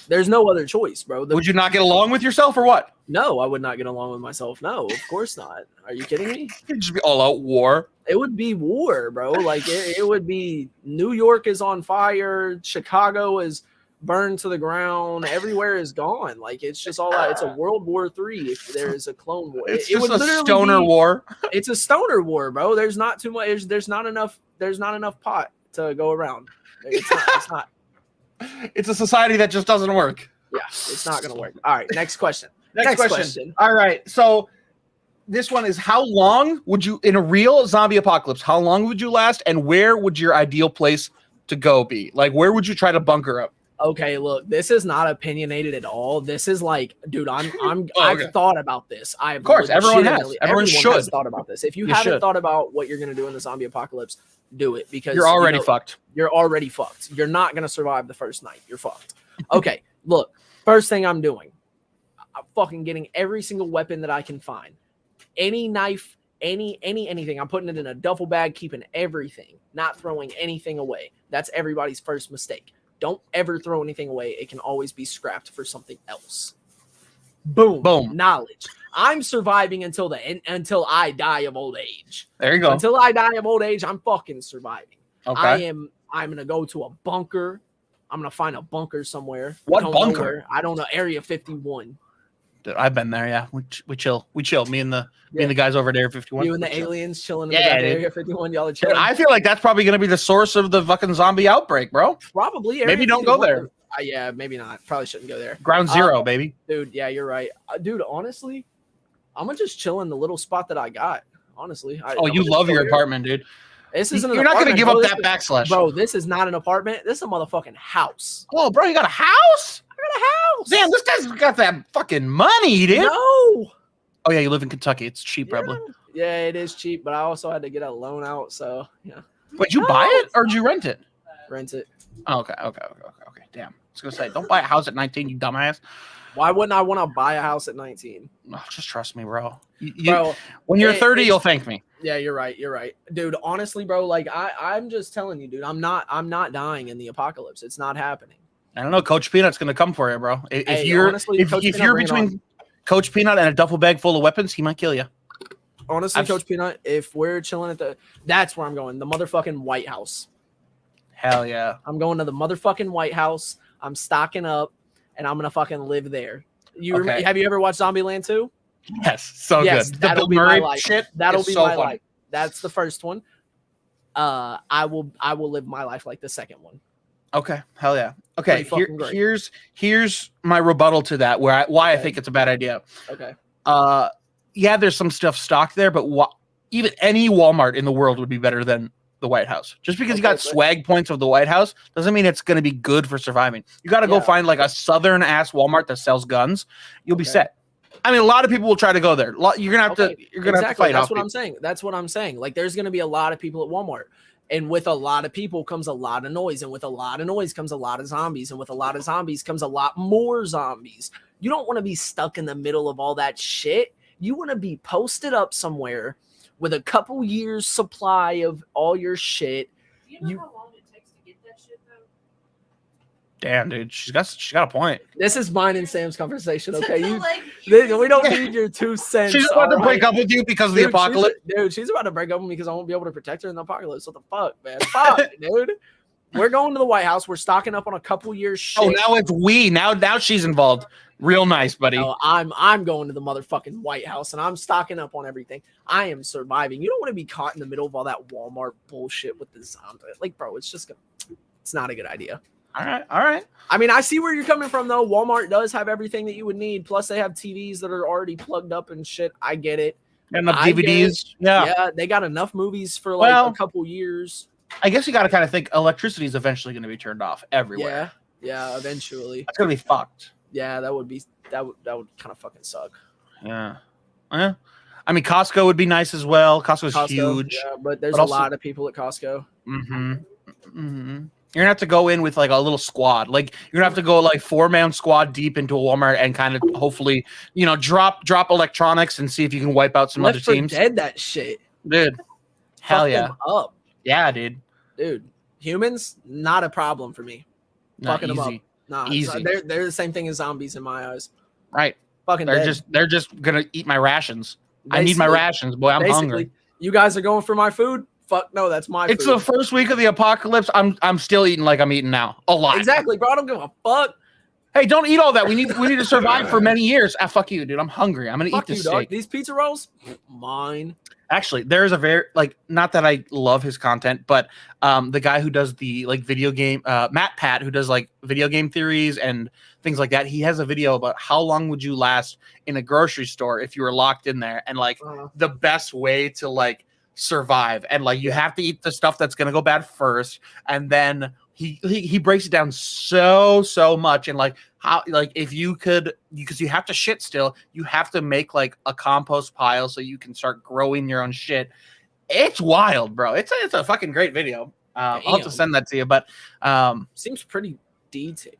There's no other choice, bro. Would you not get along with yourself or what? No, I would not get along with myself. No, of course not. Are you kidding me? It'd just be all out war. It would be war, bro. Like it would be New York is on fire, Chicago is burned to the ground, everywhere is gone. Like it's just all out. It's a World War III if there is a clone war. It's it just would a literally stoner be- war. It's a stoner war, bro. There's not too much. There's not enough pot to go around. It's not. It's a society that just doesn't work. Yeah, it's not gonna work. All right, next question. Next question. All right. So this one is how long would you, in a real zombie apocalypse, how long would you last and where would your ideal place to go be? Like, where would you try to bunker up? Okay, look, this is not opinionated at all. This is like, dude, I've okay. thought about this. Of course, everyone has. Everyone should. has thought about this. If you You haven't should. thought about what you're gonna do in the zombie apocalypse, do it because You're already fucked. You're already fucked. You're not gonna survive the first night. You're fucked. Okay, look, first thing I'm doing, I'm fucking getting every single weapon that I can find. Any knife, anything. I'm putting it in a duffel bag, keeping everything, not throwing anything away. That's everybody's first mistake. Don't ever throw anything away. It can always be scrapped for something else. Boom. Boom. Knowledge. I'm surviving until I die of old age. There you go. Until I die of old age, I'm fucking surviving. Okay. I'm gonna go to a bunker. I'm gonna find a bunker somewhere. What Don't know bunker? where. I don't know. Area 51. Dude, I've been there. Yeah, we chill. Me and the guys over at Area 51. You and the We chill. aliens chilling in Yeah, the dude. Area 51. Y'all are Dude, chilling. I feel like that's probably going to be the source of the fucking zombie outbreak, bro. Probably. Maybe Area don't go 51. there. Yeah, maybe not. Probably shouldn't go there. Ground zero, baby. Dude, yeah, you're right. Dude, honestly, I'm gonna just chill in the little spot that I got. Honestly. Oh, you love your apartment, dude. This isn't You're not going to give up that backslash. backslash. Bro, this is not an apartment. This is a motherfucking house. Oh, bro, you got a house? I got a house. Damn, this guy's got that fucking money, dude. No. Oh, yeah, you live in Kentucky. It's cheap, probably. Yeah, it is cheap, but I also had to get a loan out, so yeah. Wait, you buy it or did you rent it? Rent it. Oh, okay. Damn. I was gonna say, don't buy a house at 19, you dumbass. Why wouldn't I want to buy a house at 19? Oh, just trust me, bro. Bro, When you're 30, you'll thank me. Yeah, you're right. Dude, honestly, bro, like I'm just telling you, dude, I'm not dying in the apocalypse. It's not happening. I don't know. Coach Peanut's gonna come for you, bro. If you're between Coach Peanut and a duffel bag full of weapons, he might kill you. Honestly, Coach Peanut, if we're chilling that's where I'm going. The motherfucking White House. Hell yeah. I'm going to the motherfucking White House. I'm stocking up, and I'm gonna fucking live there. Have you ever watched Zombieland 2? Yes, so good. The That'll Bill be Murray my life. shit. That'll be so my fun. life. That's the first one. I will live my life like the second one. Okay, hell yeah. Okay, here's my rebuttal to that. Why I think it's a bad idea. Okay. Yeah, there's some stuff stocked there, but even any Walmart in the world would be better than the White House. Just because you got swag points of the White House doesn't mean it's going to be good for surviving. You got to go find like a southern ass Walmart that sells guns. You'll be set. I mean, a lot of people will try to go there. You're gonna have to. You're gonna have to fight. That's what I'm saying. That's what I'm saying. Like, there's gonna be a lot of people at Walmart, and with a lot of people comes a lot of noise, and with a lot of noise comes a lot of zombies, and with a lot of zombies comes a lot more zombies. You don't want to be stuck in the middle of all that shit. You want to be posted up somewhere with a couple years supply of all your shit. Do you know how long it takes to get that shit though? Damn, dude, she's got a point. This is mine and Sam's conversation, okay? We don't need your 2 cents. She's about to break up with you because of the apocalypse. She's about to break up with me because I won't be able to protect her in the apocalypse. What the fuck, man? Fuck, dude. We're going to the White House. We're stocking up on a couple years shit. Oh, now it's we. Now she's involved. Real nice, buddy. No, I'm going to the motherfucking White House and I'm stocking up on everything. I am surviving. You don't want to be caught in the middle of all that Walmart bullshit with the zombie. Like, bro, it's not a good idea. All right. I mean, I see where you're coming from, though. Walmart does have everything that you would need. Plus, they have TVs that are already plugged up and shit. I get it. And enough DVDs. Yeah, they got enough movies for like a couple years. I guess you got to kind of think electricity is eventually going to be turned off everywhere. Yeah, eventually. That's going to be fucked. Yeah, that would kind of fucking suck. Yeah. I mean, Costco would be nice as well. Costco's huge. Yeah, but there's a lot of people at Costco. You're gonna have to go in with like a little squad. Like you're gonna have to go like 4-man squad deep into a Walmart and kind of hopefully, drop electronics and see if you can wipe out some other teams. Dead that shit, dude. Hell Fuck yeah. them up. Yeah, dude. Humans, not a problem for me. Fucking them up. Nah, easy. They're the same thing as zombies in my eyes. Right. Fucking. They're just gonna eat my rations. I need my rations, boy. I'm hungry. You guys are going for my food. Fuck no, that's my food. It's the first week of the apocalypse. I'm still eating like I'm eating now. A lot. Exactly, bro. I don't give a fuck. Hey, don't eat all that. We need to survive for many years. Fuck you, dude. I'm hungry. I'm gonna eat this steak. These pizza rolls, mine. Actually, there's a very not that I love his content, but the guy who does the video game, Matt Pat, who does like video game theories and things like that. He has a video about how long would you last in a grocery store if you were locked in there, and the best way to survive, and you have to eat the stuff that's gonna go bad first, and then he breaks it down so much, and how if you could, because you have to shit still, you have to make a compost pile so you can start growing your own shit. It's wild, bro. It's a fucking great video. I'll have to send that to you, but seems pretty detailed.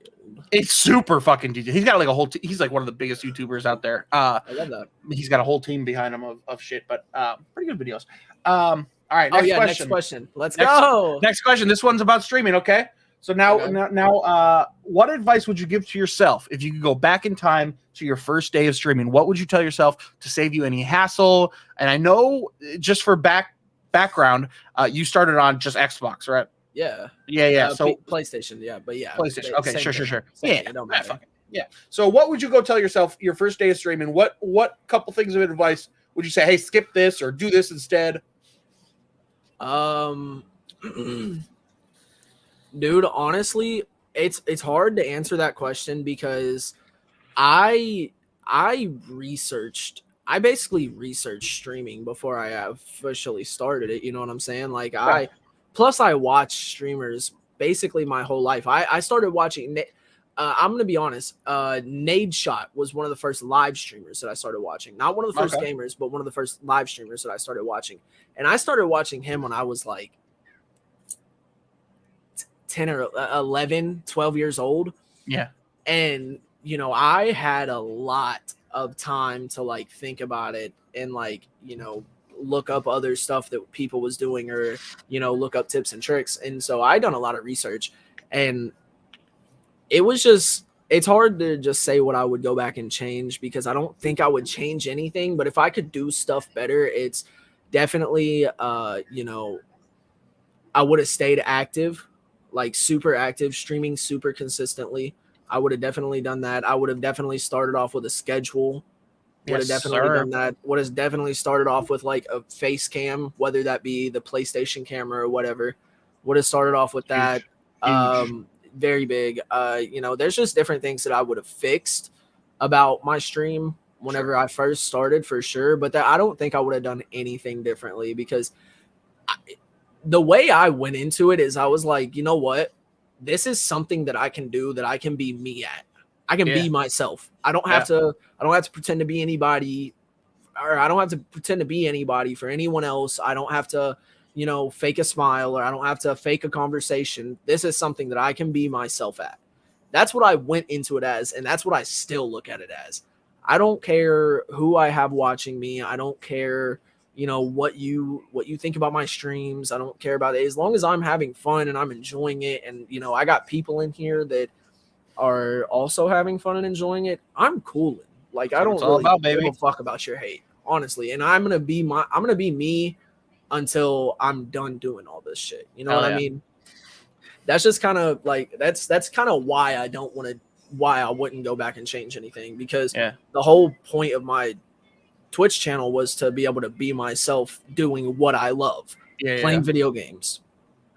It's super fucking detailed. He's got a whole he's one of the biggest YouTubers out there. I love that. He's got a whole team behind him of shit, but pretty good videos. All right, next question. Let's go. Next question. This one's about streaming, okay? So now, what advice would you give to yourself if you could go back in time to your first day of streaming? What would you tell yourself to save you any hassle? And I know, just for background, you started on just Xbox, right? Yeah. So PlayStation, PlayStation. Okay, sure. Yeah, it don't matter. Yeah. So what would you go tell yourself your first day of streaming? What couple things of advice would you say? Hey, skip this or do this instead. Dude, honestly, it's hard to answer that question because I basically researched streaming before I officially started it. You know what I'm saying? Plus I watched streamers basically my whole life. I started watching. I'm gonna be honest. Nade Shot was one of the first live streamers that I started watching. Not one of the first gamers, but one of the first live streamers that I started watching. And I started watching him when I was 10 or 11, 12 years old. Yeah. And, you know, I had a lot of time to like think about it and like, you know, look up other stuff that people was doing or, you know, look up tips and tricks. And so I done a lot of research, and it was just, it's hard to just say what I would go back and change, because I don't think I would change anything. But if I could do stuff better, it's definitely, you know, I would have stayed active, like super active, streaming super consistently. I would have definitely done that. I would have definitely started off with a schedule. Would have definitely done that. Would have definitely started off with like a face cam, whether that be the PlayStation camera or whatever. Would have started off with that. Huge. Very big. You know, there's just different things that I would have fixed about my stream whenever I first started, for sure. But that I don't think I would have done anything differently, because the way I went into it is I was like, you know what? This is something that I can do, that I can be me at. I can be myself. I don't have to pretend to be anybody, or I don't have to pretend to be anybody for anyone else. I don't have to, you know, fake a smile, or I don't have to fake a conversation. This is something that I can be myself at. That's what I went into it as, and that's what I still look at it as. I don't care who I have watching me. I don't care, you know, what you think about my streams. I don't care about it. As long as I'm having fun and I'm enjoying it, and, you know, I got people in here that are also having fun and enjoying it, I'm cooling. Like, I don't really give a fuck about your hate, honestly. And I'm gonna be me until I'm done doing all this shit. You know what I mean? That's just kind of like that's kind of why I wouldn't go back and change anything, because the whole point of my Twitch channel was to be able to be myself doing what I love, playing video games.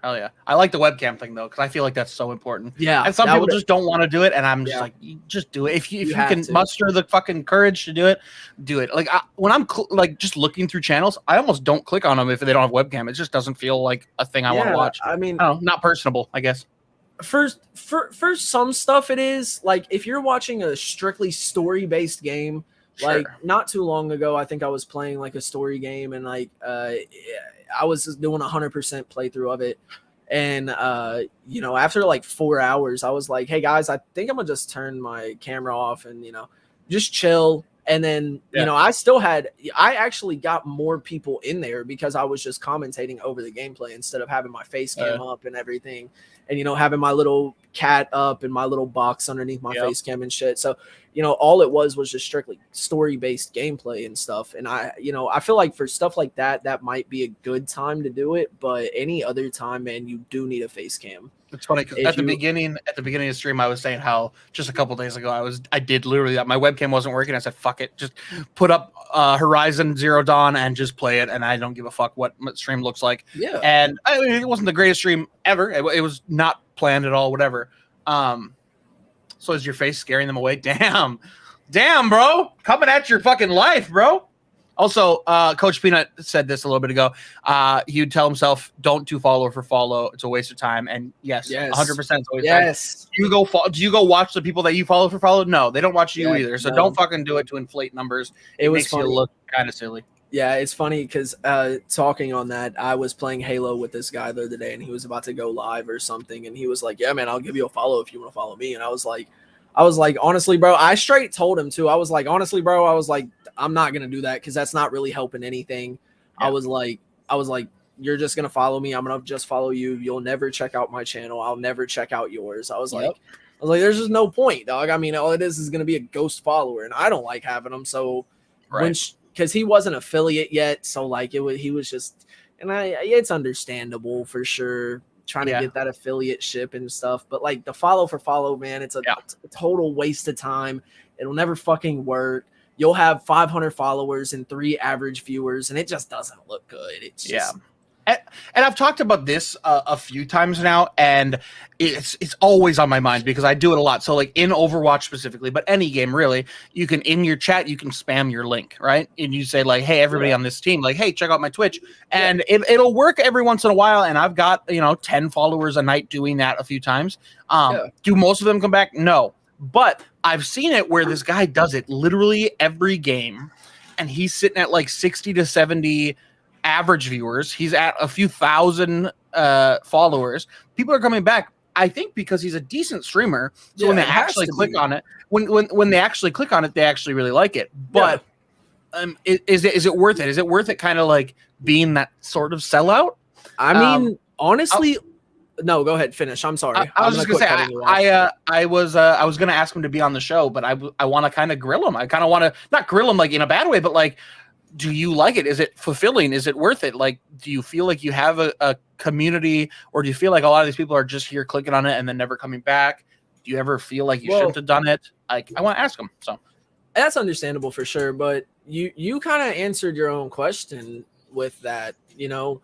Hell yeah. I like the webcam thing though, because I feel like that's so important. Yeah. And some people just don't want to do it, and I'm just like, just do it. If you can muster the fucking courage to do it, do it. Like when I'm like just looking through channels, I almost don't click on them if they don't have webcam. It just doesn't feel like a thing I want to watch. I mean, I don't know, not personable, I guess. For some stuff it is. Like if you're watching a strictly story-based game, like not too long ago, I think I was playing like a story game, and like I was just doing 100% playthrough of it. And, you know, after like 4 hours, I was like, hey guys, I think I'm gonna just turn my camera off and, you know, just chill. And then, you know, I actually got more people in there because I was just commentating over the gameplay instead of having my face cam up and everything. And, you know, having my little cat up and my little box underneath my face cam and shit. So, you know, all it was just strictly story-based gameplay and stuff. And I feel like for stuff like that, that might be a good time to do it. But any other time, man, you do need a face cam. It's funny because at the beginning of the stream, I was saying how just a couple days ago I did literally that. My webcam wasn't working. I said, "Fuck it, just put up Horizon Zero Dawn and just play it." And I don't give a fuck what stream looks like. Yeah. And I mean, it wasn't the greatest stream ever. It was not planned at all. Whatever. So is your face scaring them away? Damn, bro, coming at your fucking life, bro. Also, Coach Peanut said this a little bit ago. He'd tell himself, "Don't do follow for follow. It's a waste of time." And yes, 100%. Yes. Do you go watch the people that you follow for follow? No, they don't watch you either. So don't fucking do it to inflate numbers. It makes you look kind of silly. Yeah, it's funny because talking on that, I was playing Halo with this guy the other day, and he was about to go live or something, and he was like, "Yeah, man, I'll give you a follow if you want to follow me." And I was like, honestly, bro, I straight told him to. I was like, honestly, bro, I'm not gonna do that because that's not really helping anything. Yeah. I was like, you're just gonna follow me. I'm gonna just follow you. You'll never check out my channel. I'll never check out yours. I was like, there's just no point, dog. I mean, all it is gonna be a ghost follower, and I don't like having them. So, because he wasn't affiliate yet, so like he was just, and it's understandable for sure, trying to get that affiliate ship and stuff. But like the follow for follow, man, it's a total waste of time. It'll never fucking work. You'll have 500 followers and 3 average viewers, and it just doesn't look good. It's just And I've talked about this a few times now, and it's always on my mind because I do it a lot. So like in Overwatch specifically, but any game really, you can in your chat you can spam your link, right? And you say like, "Hey, everybody on this team, like, hey, check out my Twitch," and it'll work every once in a while. And I've got 10 followers a night doing that a few times. Do most of them come back? No, but I've seen it where this guy does it literally every game, and he's sitting at like 60 to 70 average viewers. He's at a few thousand followers. People are coming back. I think because he's a decent streamer, so Yeah, when they it has actually to click be. on it, when they actually click on it, they actually really like it. But is it worth it? Is it worth it? Kind of like being that sort of sellout. I mean, honestly, no. Go ahead, finish. I'm sorry. I was I'm just gonna say cutting you off. I was gonna ask him to be on the show, but I want to kind of grill him. I kind of want to not grill him like in a bad way, but like, do you like it? Is it fulfilling? Is it worth it? Like, do you feel like you have a community, or do you feel like a lot of these people are just here clicking on it and then never coming back? Do you ever feel like you shouldn't have done it? Like, I want to ask him. So that's understandable for sure, but you kind of answered your own question with that. You know,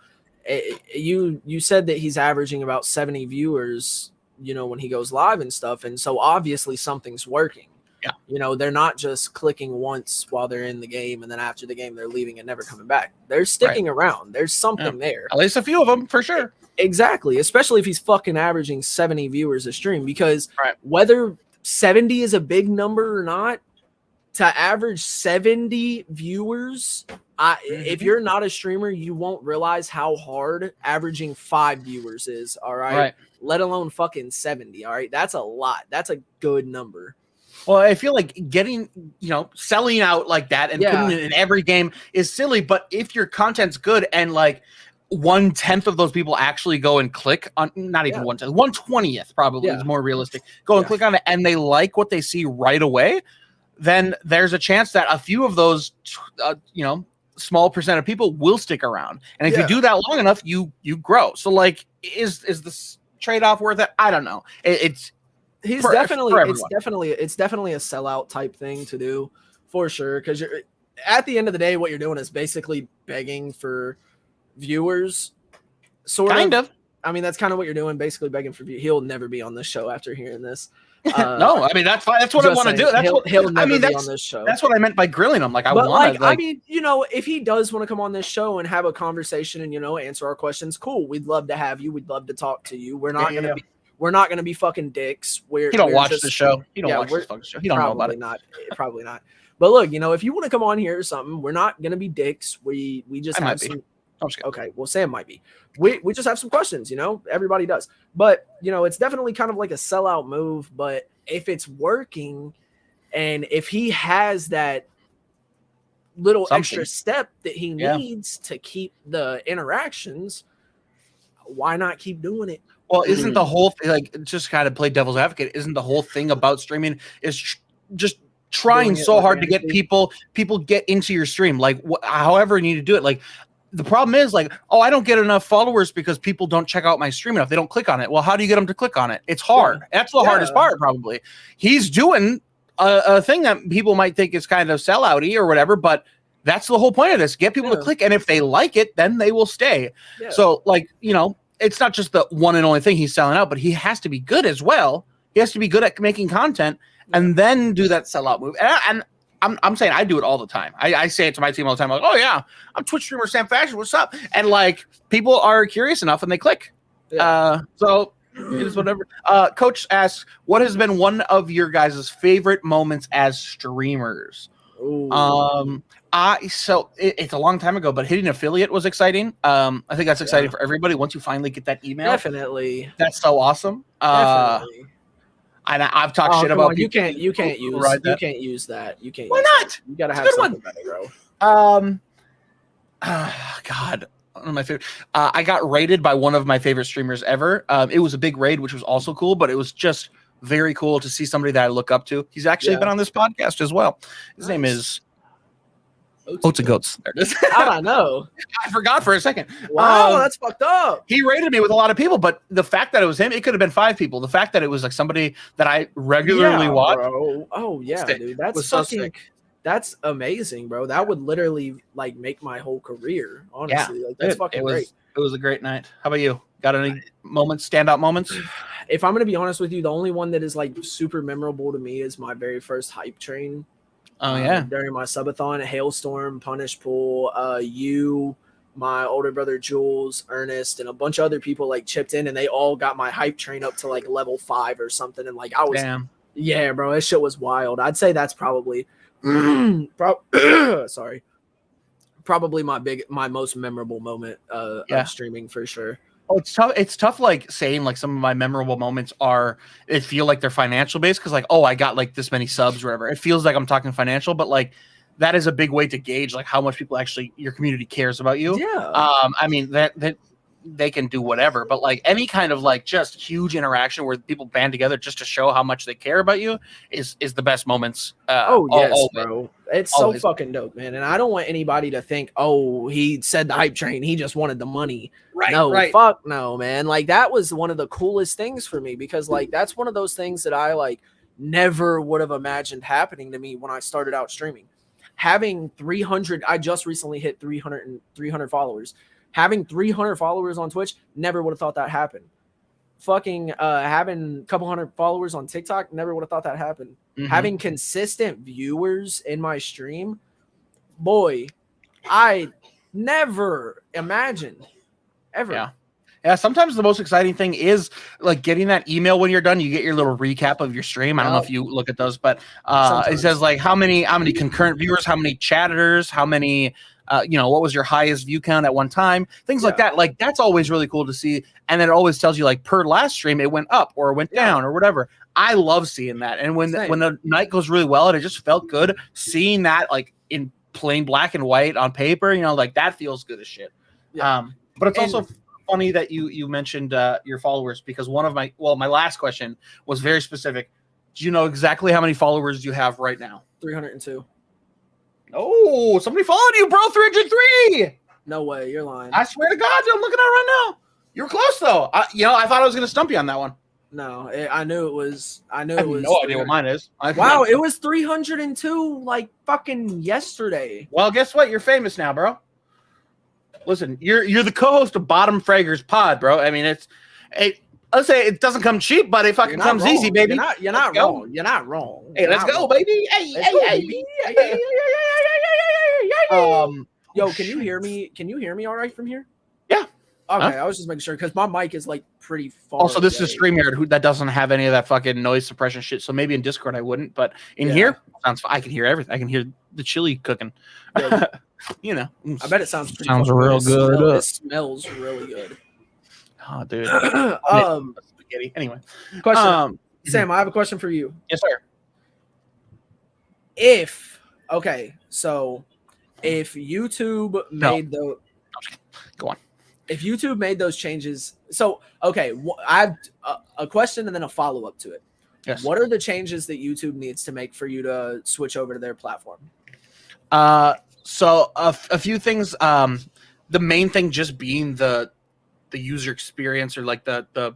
you said that he's averaging about 70 viewers, you know, when he goes live and stuff, and so obviously something's working. Yeah, you know, they're not just clicking once while they're in the game and then after the game they're leaving and never coming back. They're sticking around. There's something there. At least a few of them for sure. Exactly, especially if he's fucking averaging 70 viewers a stream, because Right. whether 70 is a big number or not, to average 70 viewers, if you're not a streamer, you won't realize how hard averaging 5 viewers is, all right? Let alone fucking 70, all right? That's a lot. That's a good number. Well, I feel like getting, selling out like that and putting it in every game is silly. But if your content's good and like 1/10 of those people actually go and click on, not even 1/10, 1/20th probably is more realistic, go and click on it and they like what they see right away, then there's a chance that a few of those, small percent of people will stick around. And if you do that long enough, you grow. So like, is this trade-off worth it? I don't know. It's definitely a sellout type thing to do for sure, because you're at the end of the day what you're doing is basically begging for viewers, kind of. I mean, that's kind of what you're doing, basically begging for viewers. He'll never be on this show after hearing this. No, I mean, that's fine. That's what I want to do. He'll never be on this show. That's what I meant by grilling him. Like, I mean, if he does want to come on this show and have a conversation and answer our questions, cool. We'd love to have you. We'd love to talk to you. We're not gonna be. We're not going to be fucking dicks. He don't watch the show. He don't watch this fucking show. He don't know about it. Probably not. But look, if you want to come on here or something, we're not going to be dicks. We just have some. Okay, well, Sam might be. We just have some questions. Everybody does. But it's definitely kind of like a sellout move. But if it's working, and if he has that little extra step that he needs to keep the interactions, why not keep doing it? Well, isn't the whole thing, like, just kind of play devil's advocate, isn't the whole thing about streaming is just trying so hard to get people get into your stream, like however you need to do it. Like, the problem is like, oh, I don't get enough followers because people don't check out my stream enough. They don't click on it. Well, how do you get them to click on it? It's hard. That's the hardest part, probably. He's doing a thing that people might think is kind of sellouty or whatever, but that's the whole point of this. Get people to click, and if they like it, then they will stay. So, like, it's not just the one and only thing he's selling out, but he has to be good as well. He has to be good at making content and then do that sellout move. And I'm saying I do it all the time. I say it to my team all the time. Like, oh yeah, I'm Twitch streamer Sam Fashion. What's up? And like, people are curious enough and they click. So it is whatever. Coach asks, what has been one of your guys' favorite moments as streamers? So it's a long time ago, but hitting affiliate was exciting. I think that's exciting for everybody once you finally get that email. Definitely, that's so awesome. Definitely. And I've talked shit about people. You can't use that. You can't. Why not? You gotta have something better, bro. God, one of my favorite. I got raided by one of my favorite streamers ever. It was a big raid, which was also cool, but it was just very cool to see somebody that I look up to. He's actually been on this podcast as well. His name is Oats and Goats. There it is. I don't know. I forgot for a second. Wow, that's fucked up. He rated me with a lot of people, but the fact that it was him, it could have been 5 people. The fact that it was like somebody that I regularly watch. Bro. Oh yeah, dude. That's fucking sick. That's amazing, bro. That would literally like make my whole career, honestly. Like, that's fucking great. It was a great night. How about you? Got any moments, standout moments? If I'm gonna be honest with you, the only one that is like super memorable to me is my very first hype train. Oh yeah, during my subathon, Hailstorm, Punish Pool, you, my older brother Jules, Ernest, and a bunch of other people like chipped in, and they all got my hype train up to like level 5 or something. And like I was, yeah, bro, that shit was wild. I'd say that's probably, probably my most memorable moment of streaming for sure. Oh, it's tough. It's tough, like saying like some of my memorable moments it feel like they're financial based because like, oh, I got like this many subs or whatever. It feels like I'm talking financial, but like that is a big way to gauge like how much people actually your community cares about you. Yeah. I mean that they can do whatever, but like any kind of like just huge interaction where people band together just to show how much they care about you is the best moments. Yes, bro. It's always. so fucking dope, man. And I don't want anybody to think, oh, he said the hype train. He just wanted the money. Right. No, right. fuck no, man. Like that was one of the coolest things for me because like that's one of those things that I like never would have imagined happening to me when I started out streaming. Having 300, I just recently hit 300 followers. Having 300 followers on Twitch, never would have thought that happened. Fucking having a couple hundred followers on TikTok, never would have thought that happened. Mhm. Having consistent viewers in my stream, boy, I never imagined ever. Yeah. Yeah, sometimes the most exciting thing is like getting that email when you're done. You get your little recap of your stream. I don't know if you look at those, but it says like how many concurrent viewers, how many chatters, how many what was your highest view count at one time, things like that. Like that's always really cool to see. And then it always tells you like per last stream it went up or went down or whatever. I love seeing that. And when the night goes really well and it just felt good seeing that like in plain black and white on paper, like that feels good as shit. Yeah. But it's also funny that you mentioned your followers because one of my last question was very specific. Do you know exactly how many followers you have right now? 302. Oh, somebody followed you, bro. 303. No way, you're lying. I swear to God, dude, I'm looking at it right now. You were close though. I thought I was gonna stump you on that one. No, I knew it was. I have no idea what mine is. Wow, it was 302 like fucking yesterday. Well, guess what? You're famous now, bro. Listen, you're the co-host of Bottom Fraggers Pod, bro. I mean, let's say it doesn't come cheap, but it fucking comes easy, baby. You're not wrong. You're not wrong. Hey, let's go, baby. Hey. Yo, can you hear me? Can you hear me all right from here? Yeah. Okay, I was just making sure because my mic is like pretty far. Also, this is StreamYard that doesn't have any of that fucking noise suppression shit. So maybe in Discord I wouldn't, but in here sounds. I can hear everything. I can hear the chili cooking. Yeah. I bet it sounds pretty real good. It smells really good. Oh, dude. Spaghetti. Anyway, question. Sam, I have a question for you. Yes, sir. If YouTube made Go on. If YouTube made those changes, I have a question and then a follow up to it. Yes. What are the changes that YouTube needs to make for you to switch over to their platform? So a few things. The main thing just being the user experience or like the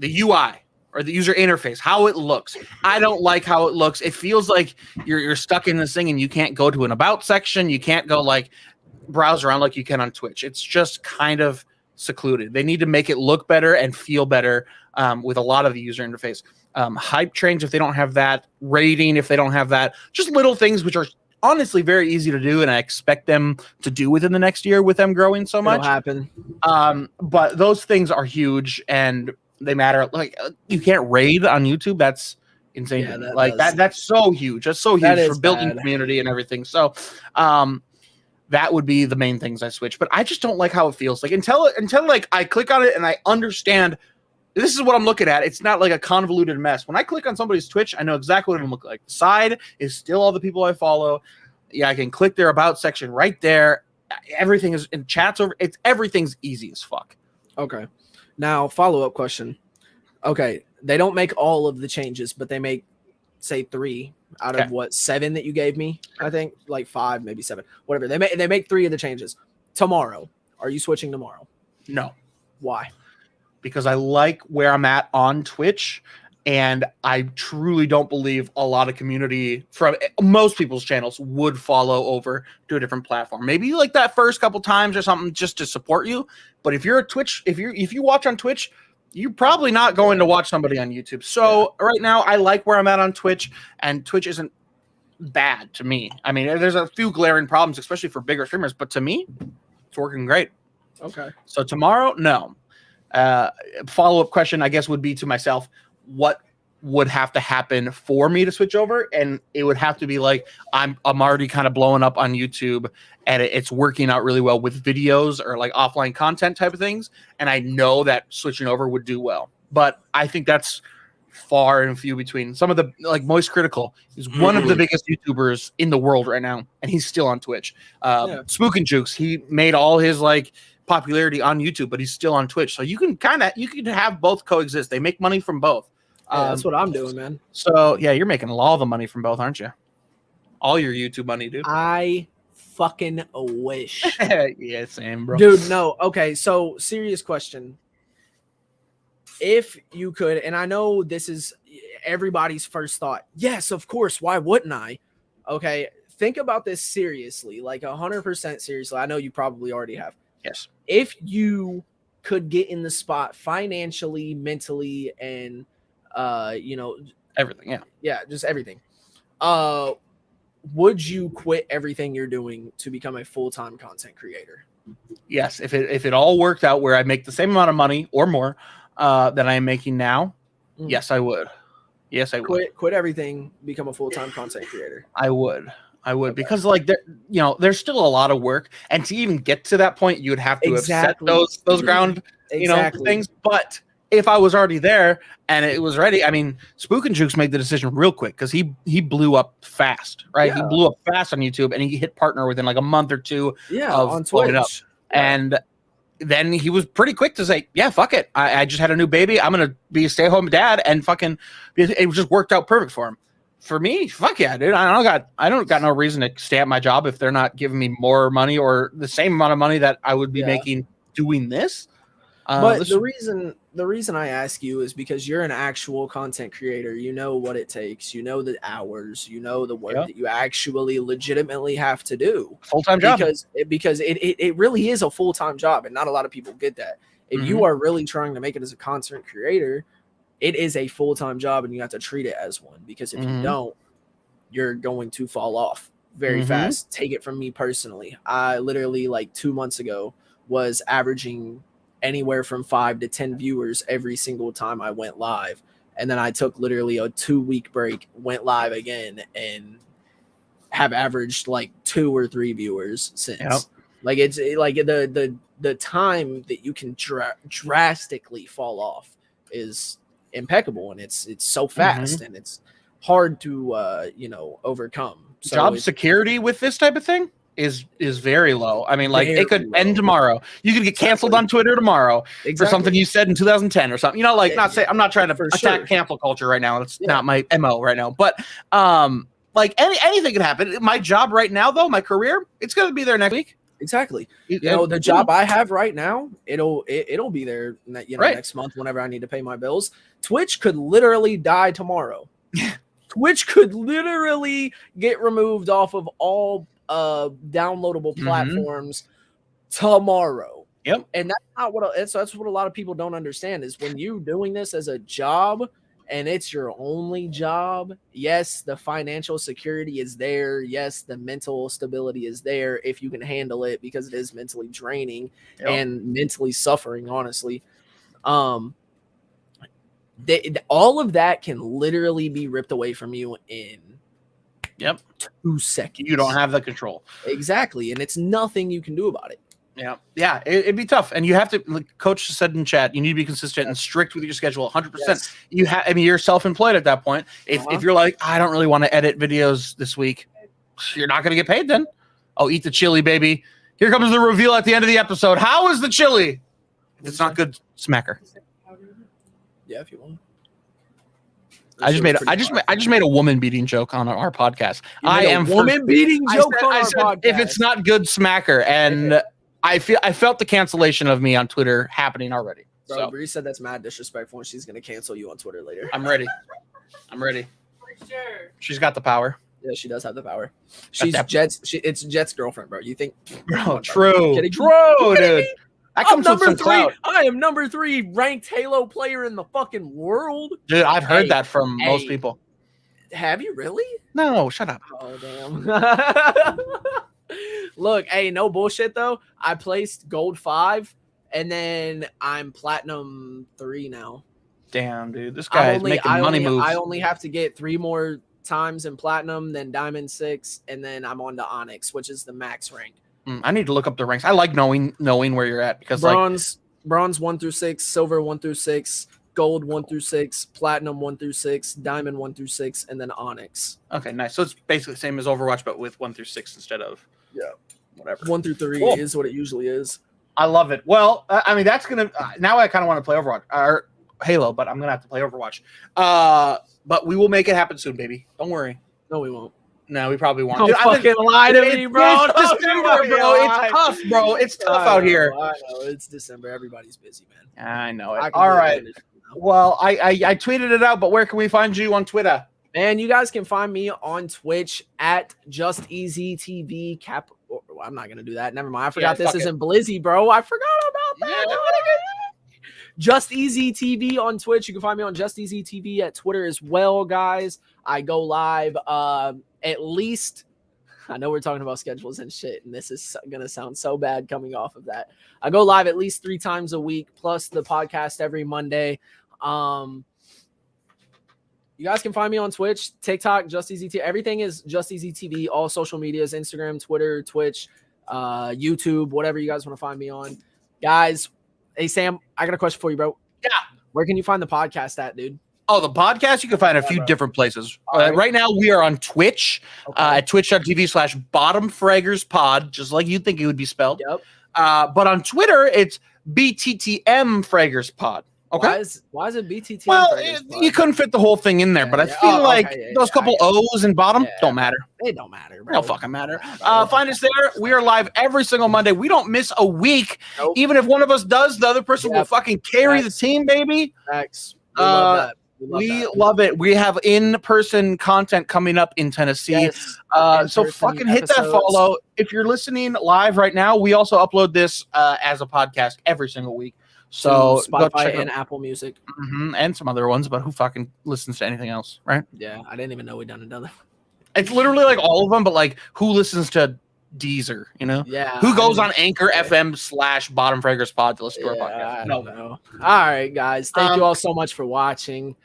UI or the user interface, how it looks. I don't like how it looks. It feels like you're stuck in this thing and you can't go to an about section. You can't go like browse around like you can on Twitch. It's just kind of secluded. They need to make it look better and feel better with a lot of the user interface. Hype trains if they don't have that, rating if they don't have that, just little things which are honestly very easy to do and I expect them to do within the next year with them growing so much. It'll happen. But those things are huge and they matter. Like you can't raid on YouTube. That's insane. Yeah, that's so huge. That's so huge for building bad. community and everything. So that would be the main things I switch. But I just don't like how it feels. Like until like I click on it and I understand this is what I'm looking at. It's not like a convoluted mess. When I click on somebody's Twitch, I know exactly what it look like. The side is still all the people I follow. Yeah, I can click their about section right there. Everything is in chats over. Everything's easy as fuck. Okay. Now, follow-up question. Okay, they don't make all of the changes, but they make, say, 3 out of 7 that you gave me. I think like 5, maybe 7, whatever. They make 3 of the changes tomorrow. Are you switching tomorrow? No. Why? Because I like where I'm at on Twitch, and I truly don't believe a lot of community from most people's channels would follow over to a different platform. Maybe like that first couple times or something just to support you. But if you're a Twitch, if you watch on Twitch, you're probably not going to watch somebody on YouTube. So right now I like where I'm at on Twitch, and Twitch isn't bad to me. I mean, there's a few glaring problems, especially for bigger streamers, but to me, it's working great. Okay. So tomorrow, no. Follow-up question, I guess, would be to myself, what would have to happen for me to switch over, and it would have to be like I'm already kind of blowing up on YouTube and it's working out really well with videos or like offline content type of things, and I know that switching over would do well. But I think that's far and few between. Some of the like Moist Critical is one of the biggest YouTubers in the world right now, and he's still on Twitch. Spook and Jukes, he made all his like popularity on YouTube, but he's still on Twitch. So you can have both coexist. They make money from both. That's what I'm doing, man. So yeah, you're making all the money from both, aren't you? All your YouTube money, dude. I fucking wish. Yeah, same, bro. Dude, no. Okay, so serious question. If you could, and I know this is everybody's first thought. Yes, of course. Why wouldn't I? Okay, think about this seriously, like 100% seriously. I know you probably already have. Yes. If you could get in the spot financially, mentally, and everything, just everything, would you quit everything you're doing to become a full-time content creator? Yes, if it all worked out where I make the same amount of money or more than I am making now, yes, I would. Yes, I would. Quit everything, become a full-time content creator. I would because like there's still a lot of work, and to even get to that point, you would have to have set those ground things. But if I was already there and it was ready, I mean, Spook and Jukes made the decision real quick because he blew up fast, right? Yeah. He blew up fast on YouTube, and he hit partner within like a month or two of on Twitch. Up. Yeah. And then he was pretty quick to say, yeah, fuck it. I just had a new baby. I'm going to be a stay-at-home dad, and fucking it just worked out perfect for him. For me, fuck yeah, dude. I don't got no reason to stay at my job if they're not giving me more money or the same amount of money that I would be making doing this. But the reason I ask you is because you're an actual content creator. You know what it takes. You know the hours. You know the work that you actually legitimately have to do. Full-time job. Because it really is a full-time job, and not a lot of people get that. If you are really trying to make it as a content creator, it is a full-time job, and you have to treat it as one. Because if you don't, you're going to fall off very fast. Take it from me personally. I literally like 2 months ago was averaging anywhere from 5 to 10 viewers every single time I went live. And then I took literally a 2-week break, went live again, and have averaged like 2 or 3 viewers since. Yep. Like it's like the time that you can drastically fall off is impeccable, and it's so fast and it's hard to overcome. So job security with this type of thing is very low. I mean, like it could end tomorrow. You could get canceled on Twitter tomorrow for something you said in 2010 or something. I'm not trying to attack cancel culture right now. It's not my MO right now. But like anything could happen. My job right now, though, my career, it's going to be there next week. Exactly. The job I have right now, it'll be there next month whenever I need to pay my bills. Twitch could literally die tomorrow. Twitch could literally get removed off of all downloadable platforms tomorrow. Yep. And that's what a lot of people don't understand is when you doing this as a job and it's your only job, yes, the financial security is there. Yes, the mental stability is there if you can handle it, because it is mentally draining and mentally suffering, honestly. All of that can literally be ripped away from you in 2 seconds. You don't have the control. Exactly. And it's nothing you can do about it. Yeah. It'd be tough. And you have to, like Coach said in chat, you need to be consistent and strict with your schedule 100%. Yes. You're self-employed at that point. If you're like, I don't really want to edit videos this week, you're not going to get paid then. Oh, eat the chili, baby. Here comes the reveal at the end of the episode. How is the chili? If it's not good, smack her. Yeah, if you want. I just made a woman beating joke on our podcast. I am woman beating joke on our podcast. If it's not good, smack her. And I felt the cancellation of me on Twitter happening already. Bro, so Bree said that's mad disrespectful, and she's gonna cancel you on Twitter later. I'm ready. For sure. She's got the power. Yeah, she does have the power. She's Jet's. It's Jet's girlfriend, bro. You think? Bro, true, dude. That comes with some clout. I am number 3 ranked Halo player in the fucking world. Dude, I've heard that from most people. Have you really? No, shut up. Oh, damn. Look, hey, no bullshit, though. I placed gold 5, and then I'm platinum 3 now. Damn, dude, this guy is making money moves. I only have to get 3 more times in platinum, then diamond 6, and then I'm on to onyx, which is the max rank. I need to look up the ranks. I like knowing where you're at because bronze 1 through 6, silver 1 through 6, gold 1 through 6, platinum 1 through 6, diamond 1 through 6, and then onyx. Okay, nice. So it's basically the same as Overwatch, but with 1 through 6 instead of whatever. 1 through 3 is what it usually is. I love it. Well, I mean, that's gonna now. I kind of want to play Overwatch or Halo, but I'm gonna have to play Overwatch. But we will make it happen soon, baby. Don't worry. No, we won't. No, we probably won't. Don't fucking lie to me, bro. It's December, bro. It's tough, bro. It's tough out here. I know. It's December. Everybody's busy, man. I know it. All right. Well, I tweeted it out, but where can we find you on Twitter? Man, you guys can find me on Twitch at JustEasyTV Cap. I'm not gonna do that. Never mind. I forgot this isn't Blizzy, bro. I forgot about that. Yeah. Just Easy TV on Twitch. You can find me on Just Easy TV at Twitter as well, guys. I go live at least. I know we're talking about schedules and shit, and this is gonna sound so bad coming off of that. I go live at least 3 times a week, plus the podcast every Monday. You guys can find me on Twitch, TikTok, Just Easy TV. Everything is Just Easy TV. All social medias: Instagram, Twitter, Twitch, YouTube, whatever you guys want to find me on, guys. Hey, Sam, I got a question for you, bro. Yeah. Where can you find the podcast at, dude? Oh, the podcast, you can find a few different places. Right now, we are on Twitch at twitch.tv/bottomfraggerspod, just like you think it would be spelled. Yep. But on Twitter, it's BTTM Fraggerspod. Okay. Why is it BTTM? Well, you couldn't fit the whole thing in there, but I feel like those couple O's and bottom don't matter. It don't matter, bro. They don't fucking matter. Find us there. We are live every single Monday. We don't miss a week. Nope. Even if one of us does, the other person will fucking carry the team, baby. Thanks. We love that. We love it. We have in-person content coming up in Tennessee. Yes. So fucking hit that follow. If you're listening live right now, we also upload this as a podcast every single week. So Spotify and Apple Music. And some other ones, but who fucking listens to anything else, right? Yeah, I didn't even know we'd done another. It's literally like all of them, but like who listens to Deezer, you know? Yeah. Who goes on Anchor FM/BottomFraggerspod to listen to our podcast? I don't know. All right, guys. Thank you all so much for watching.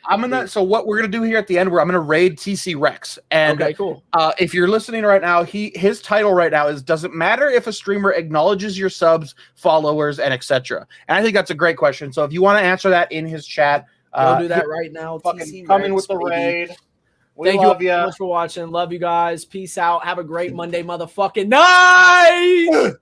So what we're gonna do here at the end, I'm gonna raid TC Rex. And okay, cool. If you're listening right now, his title right now is "Does it matter if a streamer acknowledges your subs, followers, and etc.?" And I think that's a great question. So if you want to answer that in his chat, go do that right now. Fucking come in with the raid. Thank you so much for watching. Love you guys. Peace out. Have a great Monday motherfucking night.